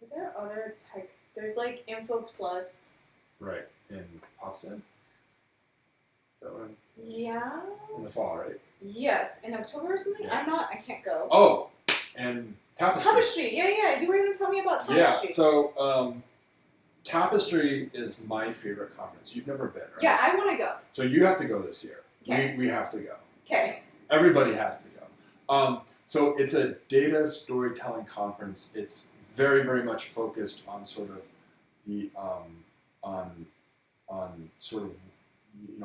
Are there other tech? There's Info Plus. Right, in Potsdam? Is that one? Yeah. In the fall, right? Yes, in October or something? Yeah. I can't go. Oh, and Tapestry. Tapestry, yeah. You were going to tell me about Tapestry. Yeah, so Tapestry is my favorite conference. You've never been, right? Yeah, I want to go. So you have to go this year. Okay. We have to go. Okay. Everybody has to go. So it's a data storytelling conference. It's very, very much focused on sort of the on sort of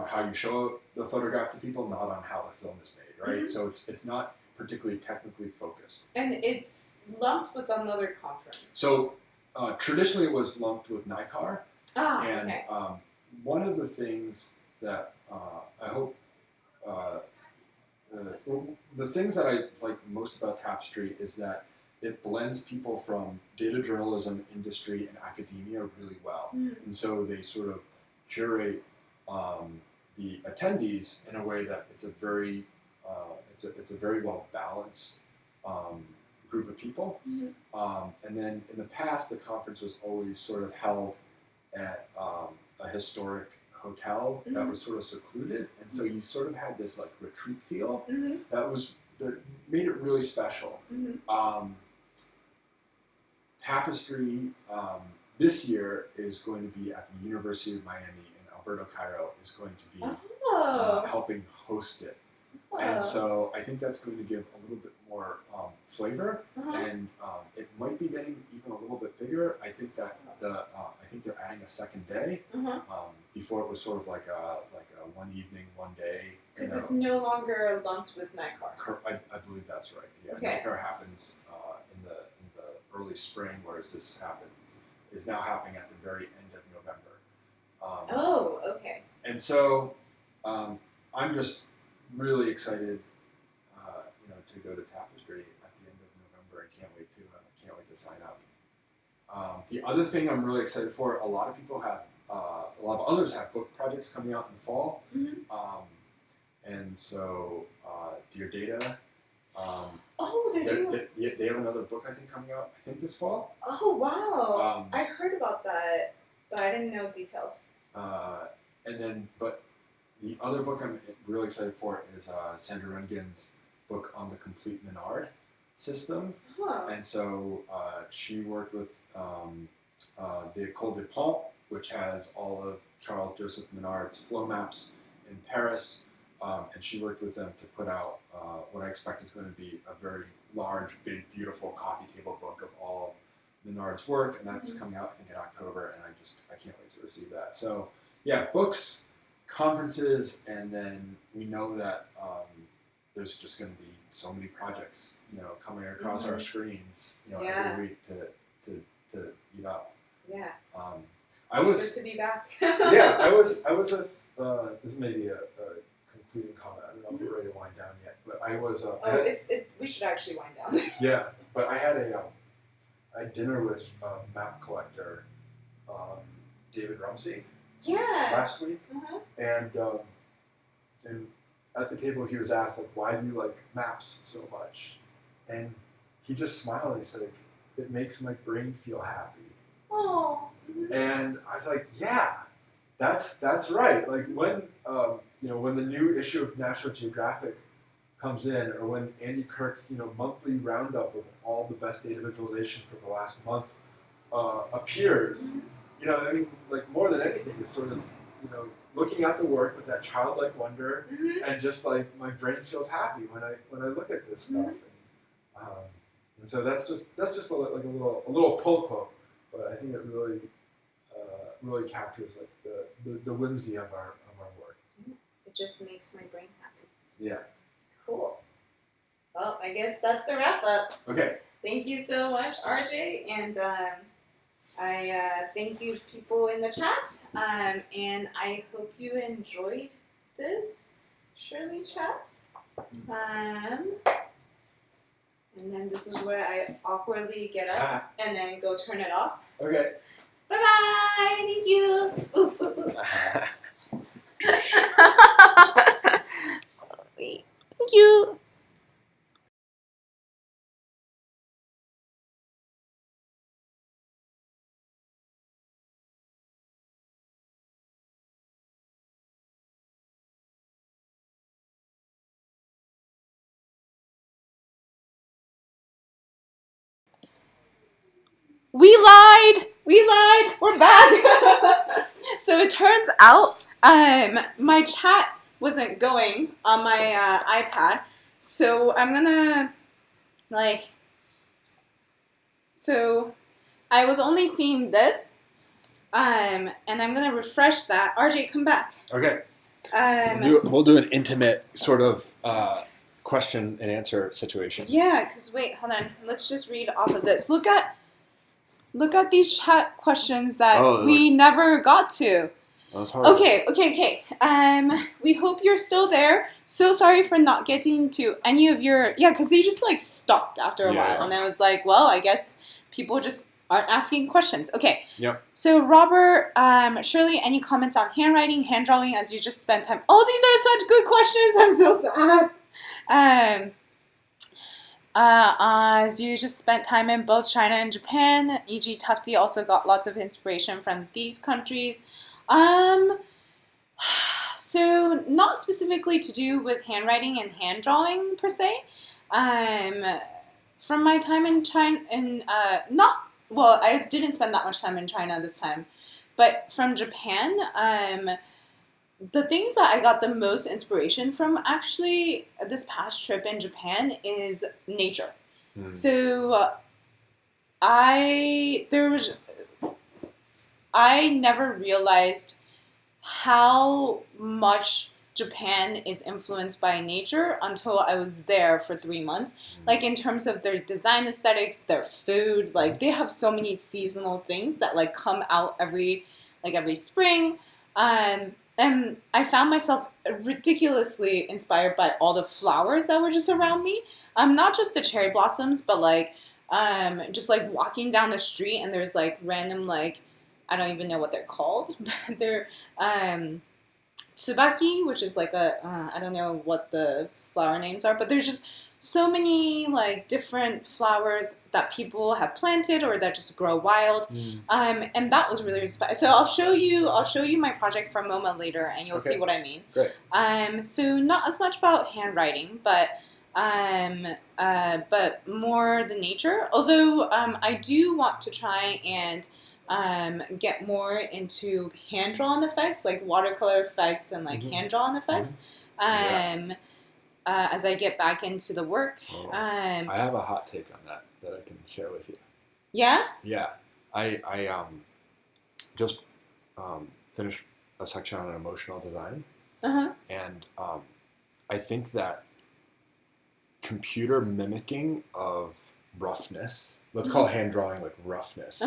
how you show the photograph to people, not on how the film is made, right? So it's not particularly technically focused. And it's lumped with another conference. So traditionally it was lumped with NICAR. And okay. One of the things that I hope, the things that I like most about Tapestry is that it blends people from data journalism, industry, and academia really well. And so they sort of curate the attendees in a way that it's a very well balanced group of people. And then in the past, the conference was always sort of held at a historic hotel that was sort of secluded, and so you sort of had this like retreat feel that made it really special. Tapestry this year is going to be at the University of Miami in Alberto, Cairo, is going to be helping host it. And so I think that's going to give a little bit more flavor, and it might be getting even a little bit bigger. I think that I think they're adding a second day. Before it was sort of like a one evening, one day. Because it's no longer lumped with NICAR. I believe that's right. Yeah, okay. NICAR happens in the early spring, whereas this is now happening at the very end of November. Okay. And so I'm just really excited, to go to Tapestry at the end of November. I can't wait to sign up. The other thing I'm really excited for, a lot of people have, a lot of others have book projects coming out in the fall, and so Dear Data. They have another book I think coming out. I think this fall. Oh wow! I heard about that, but I didn't know details. But the other book I'm really excited for is Sandra Rengen's book on the complete Menard system. And so she worked with the École de Pont, which has all of Charles Joseph Menard's flow maps in Paris, and she worked with them to put out what I expect is going to be a very large, big, beautiful coffee table book of all of Menard's work, and that's coming out I think in October, and I can't wait to receive that. So yeah, books, conferences, and then we know that there's just going to be so many projects, coming across our screens, every week to eat up. Yeah. It's good to be back. Yeah, I was with. This may be a concluding comment. I don't know if we're ready to wind down yet, but I was. We should actually wind down. Yeah, but I had a dinner with map collector David Rumsey. Yeah. Last week, and at the table he was asked like, why do you like maps so much? And he just smiled and he said, it makes my brain feel happy. Oh. And I was like, yeah, that's right. Like when when the new issue of National Geographic comes in, or when Andy Kirk's monthly roundup of all the best data visualization for the last month appears. Like more than anything, is sort of, looking at the work with that childlike wonder, and just like my brain feels happy when I look at this stuff, and so that's just a little pull quote, but I think it really captures like the whimsy of our work. It just makes my brain happy. Yeah. Cool. Well, I guess that's the wrap up. Okay. Thank you so much, RJ, and I thank you people in the chat, and I hope you enjoyed this Shirley chat. And then this is where I awkwardly get up and then go turn it off. Okay. Bye bye. Thank you. Ooh, ooh, ooh. Wait. Thank you. We lied! We're back! So it turns out my chat wasn't going on my iPad, so I'm gonna so I was only seeing this, and I'm gonna refresh that. RJ, come back. Okay. We'll do an intimate sort of question and answer situation. Yeah, because wait, hold on. Let's just read off of this. Look at these chat questions that we never got to. That's hard. Okay. We hope you're still there. So sorry for not getting to any of your... Yeah, because they just stopped after a while. And I was like, well, I guess people just aren't asking questions. Okay. Yep. So Robert, Shirley, any comments on handwriting, hand drawing as you just spent time? Oh, these are such good questions. I'm so sad. As you just spent time in both China and Japan, e.g. Tufty also got lots of inspiration from these countries. So not specifically to do with handwriting and hand drawing per se. From my time in China, I didn't spend that much time in China this time, but from Japan, the things that I got the most inspiration from actually this past trip in Japan is nature. So I never realized how much Japan is influenced by nature until I was there for 3 months. Like in terms of their design aesthetics, their food, like they have so many seasonal things that like come out every spring. And I found myself ridiculously inspired by all the flowers that were just around me. Not just the cherry blossoms, but like just like walking down the street and there's like random like, I don't even know what they're called, but they're tsubaki, which is like I don't know what the flower names are, but there's just so many like different flowers that people have planted or that just grow wild. And that was really inspiring. So I'll show you my project from MoMA later and you'll see what I mean. Great. So not as much about handwriting, but more the nature. Although I do want to try and get more into hand-drawn effects, like watercolor effects and like hand-drawn effects. As I get back into the work. I have a hot take on that I can share with you. Yeah? Yeah. I just finished a section on emotional design. And I think that computer mimicking of roughness, let's call hand drawing like roughness,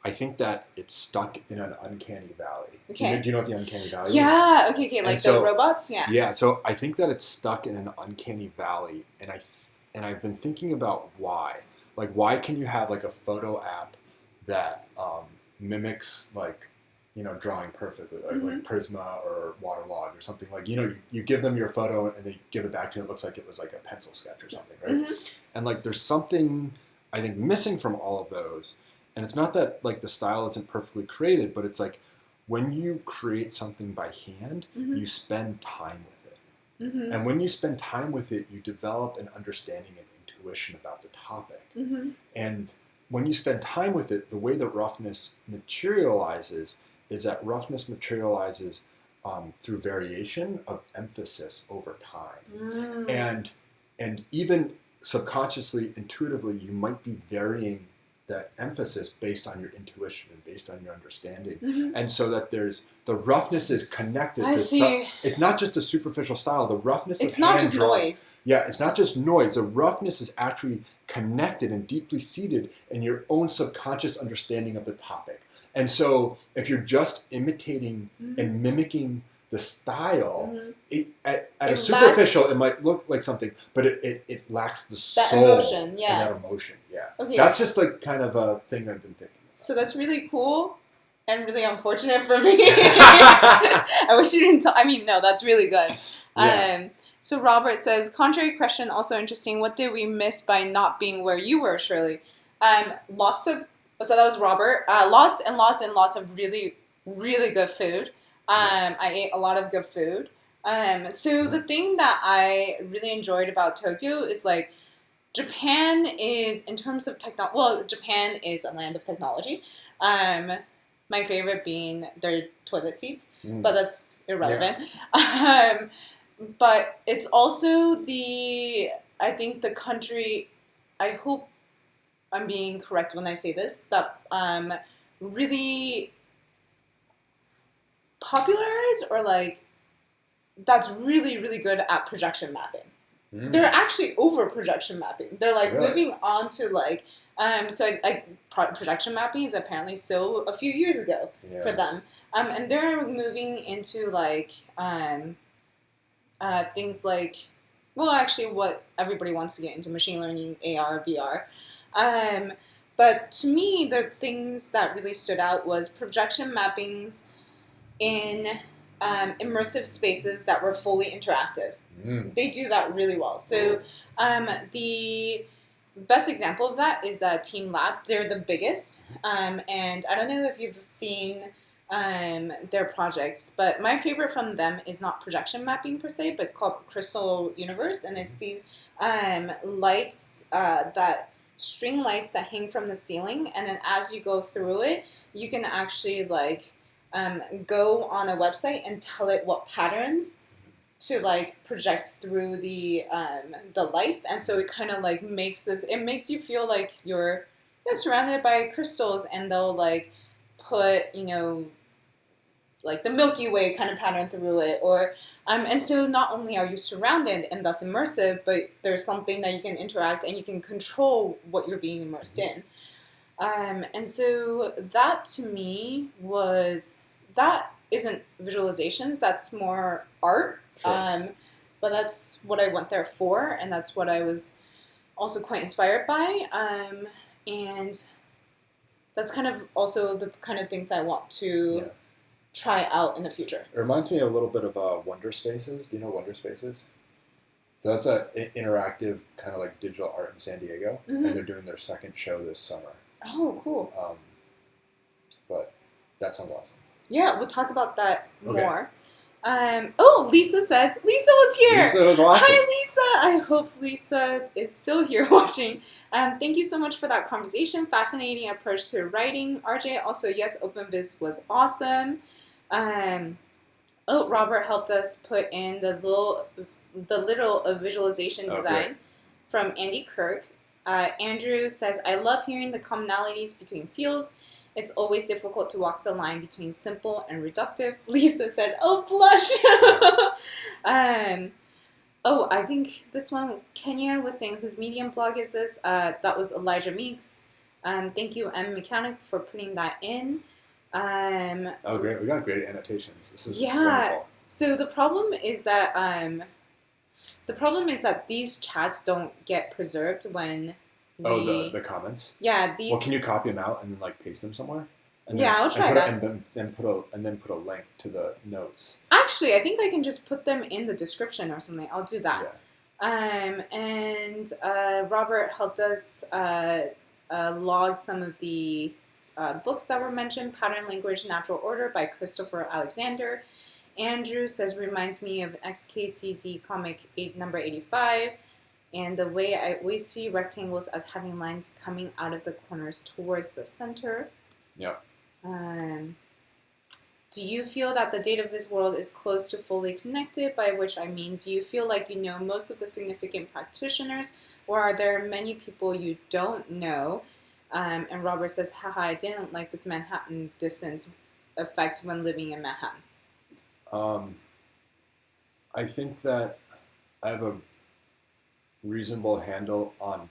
I think that it's stuck in an uncanny valley. Okay. Do you know what the uncanny valley is? Yeah, okay, like so, the robots? Yeah. Yeah, so I think that it's stuck in an uncanny valley, and I've been thinking about why. Like, why can you have like a photo app that mimics like, you know, drawing perfectly, like Prisma or Waterlog or something, like, you know, you give them your photo and they give it back to you and it looks like it was like a pencil sketch or something, right? And like there's something I think missing from all of those. And it's not that like the style isn't perfectly created, but it's like when you create something by hand, you spend time with it. And when you spend time with it, you develop an understanding and intuition about the topic. And when you spend time with it, the way that roughness materializes is that roughness materializes through variation of emphasis over time. And even subconsciously, intuitively, you might be varying that emphasis based on your intuition and based on your understanding. And so that there's, the roughness is connected. I see. It's not just a superficial style. The roughness it's of not hand just drawing, noise. Yeah, it's not just noise. The roughness is actually connected and deeply seated in your own subconscious understanding of the topic. And so if you're just imitating and mimicking the style, at a superficial, it might look like something, but it lacks the soul. That emotion, and yeah. that emotion, yeah. Okay. That's just like kind of a thing I've been thinking about. So that's really cool and really unfortunate for me. I wish you didn't tell. I mean, no, that's really good. Yeah. So Robert says, contrary question, also interesting. What did we miss by not being where you were, Shirley? So that was Robert. Lots and lots and lots of really, really good food. I ate a lot of good food. So the thing that I really enjoyed about Tokyo is like Japan is, in terms of Japan is a land of technology. My favorite being their toilet seats, but that's irrelevant. Yeah. But it's also I think the country, I hope I'm being correct when I say this, that really popularized or like that's really, really good at projection mapping. They're actually over projection mapping. They're like moving on to like, projection mapping is apparently a few years ago for them. And they're moving into like things like, well, actually what everybody wants to get into, machine learning, AR, VR. But to me, the things that really stood out was projection mappings in immersive spaces that were fully interactive. They do that really well. So the best example of that is Team Lab. They're the biggest, and I don't know if you've seen their projects, but my favorite from them is not projection mapping per se, but it's called Crystal Universe, and it's these lights that string lights that hang from the ceiling, and then as you go through it, you can actually like go on a website and tell it what patterns to like project through the lights, and so it kind of like makes you feel like you're surrounded by crystals, and they'll like put like the Milky Way kind of pattern through it, or and so not only are you surrounded and thus immersive, but there's something that you can interact and you can control what you're being immersed in. And so that to me that isn't visualizations, that's more art. Sure. But that's what I went there for, and that's what I was also quite inspired by. And that's kind of also the kind of things I want to try out in the future. It reminds me a little bit of Wonder Spaces. Do you know Wonder Spaces? So that's an interactive kind of like digital art in San Diego, and they're doing their second show this summer. Oh, cool. But that sounds awesome. Yeah, we'll talk about that more. Lisa says, Lisa was here. Lisa was watching. Hi, Lisa. I hope Lisa is still here watching. Thank you so much for that conversation. Fascinating approach to writing. RJ, also, yes, OpenViz was awesome. Robert helped us put in the little visualization design from Andy Kirk. Andrew says, I love hearing the commonalities between fields. It's always difficult to walk the line between simple and reductive. Lisa said, oh, blush. I think this one, Kenya was saying, whose Medium blog is this? That was Elijah Meeks. Thank you, M. Mechanic, for putting that in. Great. We got great annotations. This is wonderful. So the problem is that these chats don't get preserved when the comments. Yeah, these. Well, can you copy them out and then like paste them somewhere? I'll try that. And then put a link to the notes. Actually, I think I can just put them in the description or something. I'll do that. Yeah. Robert helped us log some of the books that were mentioned. Pattern Language, Natural Order by Christopher Alexander. Andrew says, reminds me of XKCD comic number 85. And the way I always see rectangles as having lines coming out of the corners towards the center. Yeah. Do you feel that the dataviz world is close to fully connected? By which I mean, do you feel like you know most of the significant practitioners, or are there many people you don't know? And Robert says, haha, I didn't like this Manhattan distance effect when living in Manhattan. I think that I have a reasonable handle on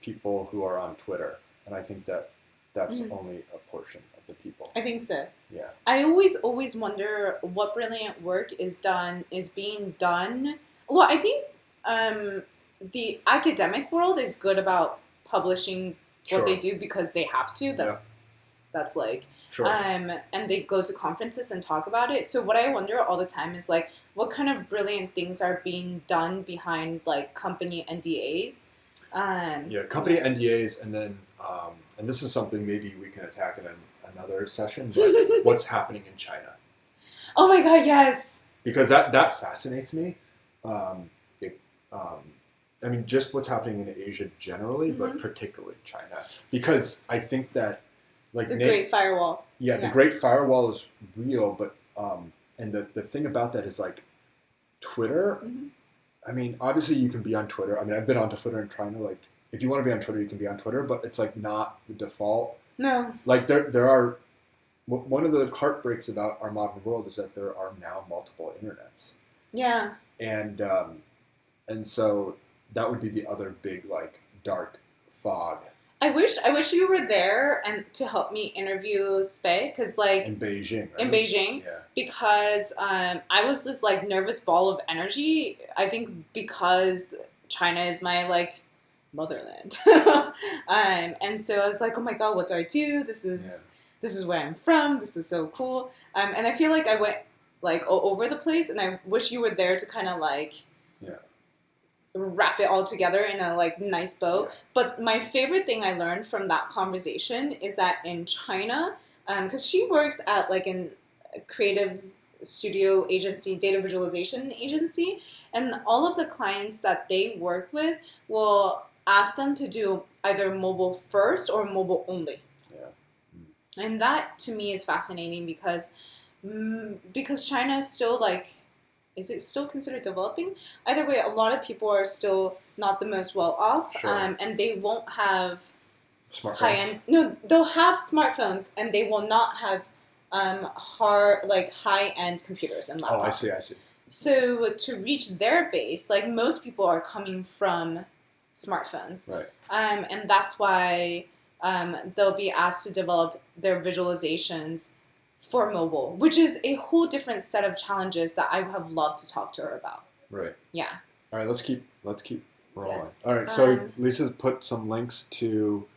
people who are on Twitter, and I think that that's only a portion of the people. I think so. Yeah. I always wonder what brilliant work is being done. Well, I think the academic world is good about publishing what they do because they have to. That's like and they go to conferences and talk about it. So what I wonder all the time is like, what kind of brilliant things are being done behind like company NDAs? Company NDAs, and then and this is something maybe we can attack in another session. But what's happening in China? Oh my God, yes. Because that fascinates me. I mean, just what's happening in Asia generally, but particularly China, because I think that like the Great Firewall. Yeah, the Great Firewall is real, but and the thing about that is like Twitter. I mean, obviously you can be on Twitter. I mean, I've been onto Twitter and trying to like, if you want to be on Twitter, you can be on Twitter, but it's like not the default. No. Like there are, one of the heartbreaks about our modern world is that there are now multiple internets. Yeah. And so that would be the other big like dark fog. I wish you were there and to help me interview Spei, because like in Beijing, right? In Beijing, because I was this like nervous ball of energy. I think because China is my like motherland, and so I was like, oh my God, what do I do? This is where I'm from. This is so cool, and I feel like I went like all over the place, and I wish you were there to kind of like wrap it all together in a like nice bow. Yeah. But my favorite thing I learned from that conversation is that in China, because she works at like a creative studio agency, data visualization agency, and all of the clients that they work with will ask them to do either mobile first or mobile only. Yeah. And that to me is fascinating because China is still like, is it still considered developing? Either way, a lot of people are still not the most well off, Sure. and they won't have Smartphones. high end. No, they'll have smartphones, and they will not have high end computers and laptops. Oh, I see. So to reach their base, like most people are coming from smartphones, Right. and that's why they'll be asked to develop their visualizations for mobile, which is a whole different set of challenges that I would have loved to talk to her about. Right. Yeah. All right, let's keep rolling. Yes. All right, so Lisa's put some links to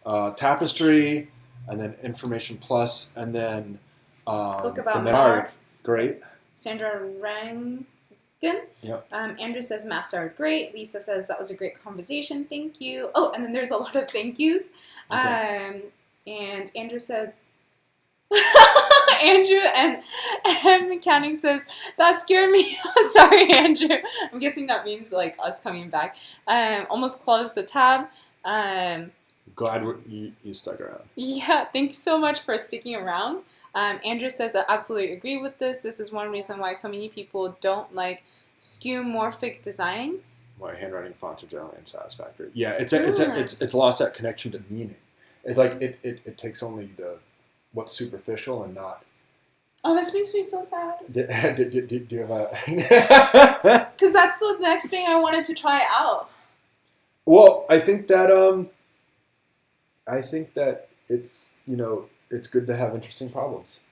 Tapestry, and then Information Plus, and then Book about the Menard. Great. Sandra Rangan. Yep. Andrew says maps are great. Lisa says that was a great conversation. Thank you. Oh, and then there's a lot of thank yous. Okay. And Andrew said, Andrew and Mechanic says, that scared me. Sorry, Andrew. I'm guessing that means like us coming back. Almost closed the tab. Glad you stuck around. Yeah, thanks so much for sticking around. Andrew says, I absolutely agree with this. This is one reason why so many people don't like skeuomorphic design. My handwriting fonts are generally unsatisfactory. Yeah, it's lost that connection to meaning. It's like it takes only what's superficial and not. Oh, this makes me so sad. Do you have a? Because that's the next thing I wanted to try out. Well, I think that it's it's good to have interesting problems.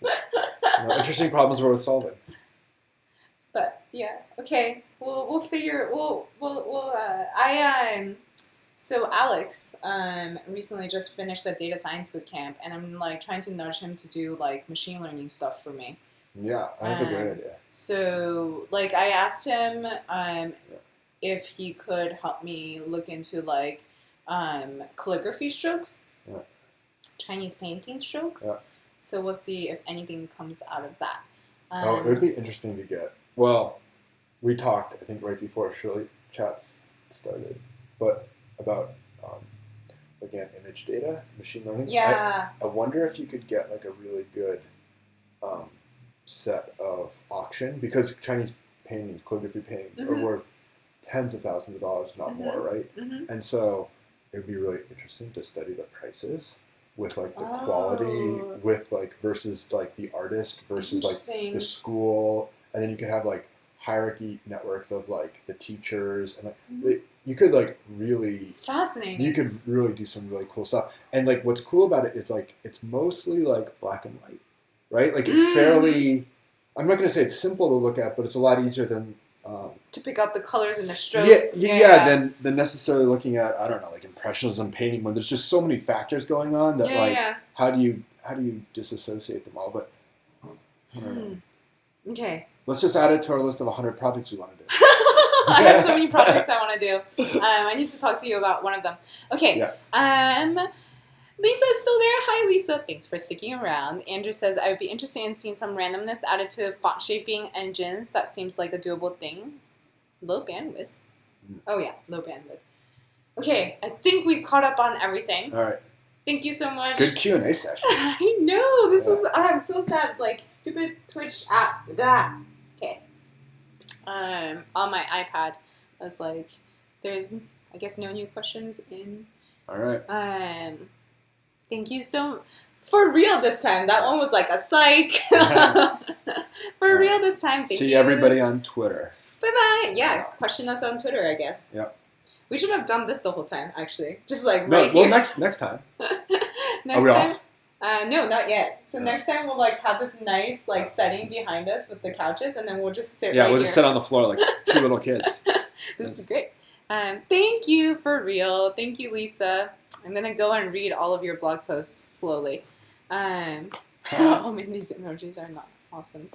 Interesting problems worth solving. But yeah, okay. We'll figure. So Alex recently just finished a data science bootcamp, and I'm like trying to nudge him to do like machine learning stuff for me. Yeah, that's a great idea. So like I asked him if he could help me look into like calligraphy strokes, Chinese painting strokes. Yeah. So we'll see if anything comes out of that. It would be interesting to get. Well, we talked, I think, right before ShirleyChats started, but about looking at image data, machine learning. Yeah. I wonder if you could get like a really good set of auction, because Chinese paintings, calligraphy paintings, are worth tens of thousands of dollars, not more, right? Mm-hmm. And so it would be really interesting to study the prices with like the quality, with like versus like the artist versus like the school, and then you could have like hierarchy networks of like the teachers, and like you could like really fascinating. You could really do some really cool stuff, and like what's cool about it is like it's mostly like black and white, right? Like it's fairly. I'm not going to say it's simple to look at, but it's a lot easier than. To pick out the colors and the strokes. Than necessarily looking at, I don't know, like impressionism painting, when there's just so many factors going on that how do you disassociate them all? But I don't know. Okay. Let's just add it to our list of 100 projects we want to do. I have so many projects I want to do. I need to talk to you about one of them. Okay. Yeah. Lisa is still there. Hi, Lisa. Thanks for sticking around. Andrew says, I would be interested in seeing some randomness added to font shaping engines. That seems like a doable thing. Low bandwidth. Oh, yeah. Low bandwidth. Okay. I think we caught up on everything. All right. Thank you so much. Good Q&A session. I know. This was, I'm so sad. Like, stupid Twitch app. Okay. On my iPad, I was like, there's, I guess, no new questions in. All right. Thank you so for real this time. That one was like a psych. For real this time. Thank you. See everybody on Twitter. Bye-bye. Yeah, question us on Twitter, I guess. Yep. We should have done this the whole time, actually. Just like right here. Well, next time. Next Are we time, off? No, not yet. So next time we'll like have this nice like setting behind us with the couches, and then we'll just sit right we'll here. Just sit on the floor like two little kids. This is great. Thank you for real. Thank you, Lisa. I'm going to go and read all of your blog posts slowly. Oh man, these emojis are not awesome.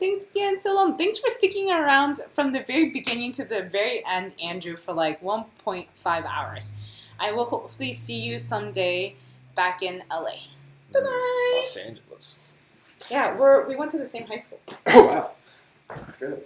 Thanks again so long. Thanks for sticking around from the very beginning to the very end, Andrew, for like 1.5 hours. I will hopefully see you someday back in LA. Bye-bye. Los Angeles. Yeah, we went to the same high school. Oh, wow. That's good.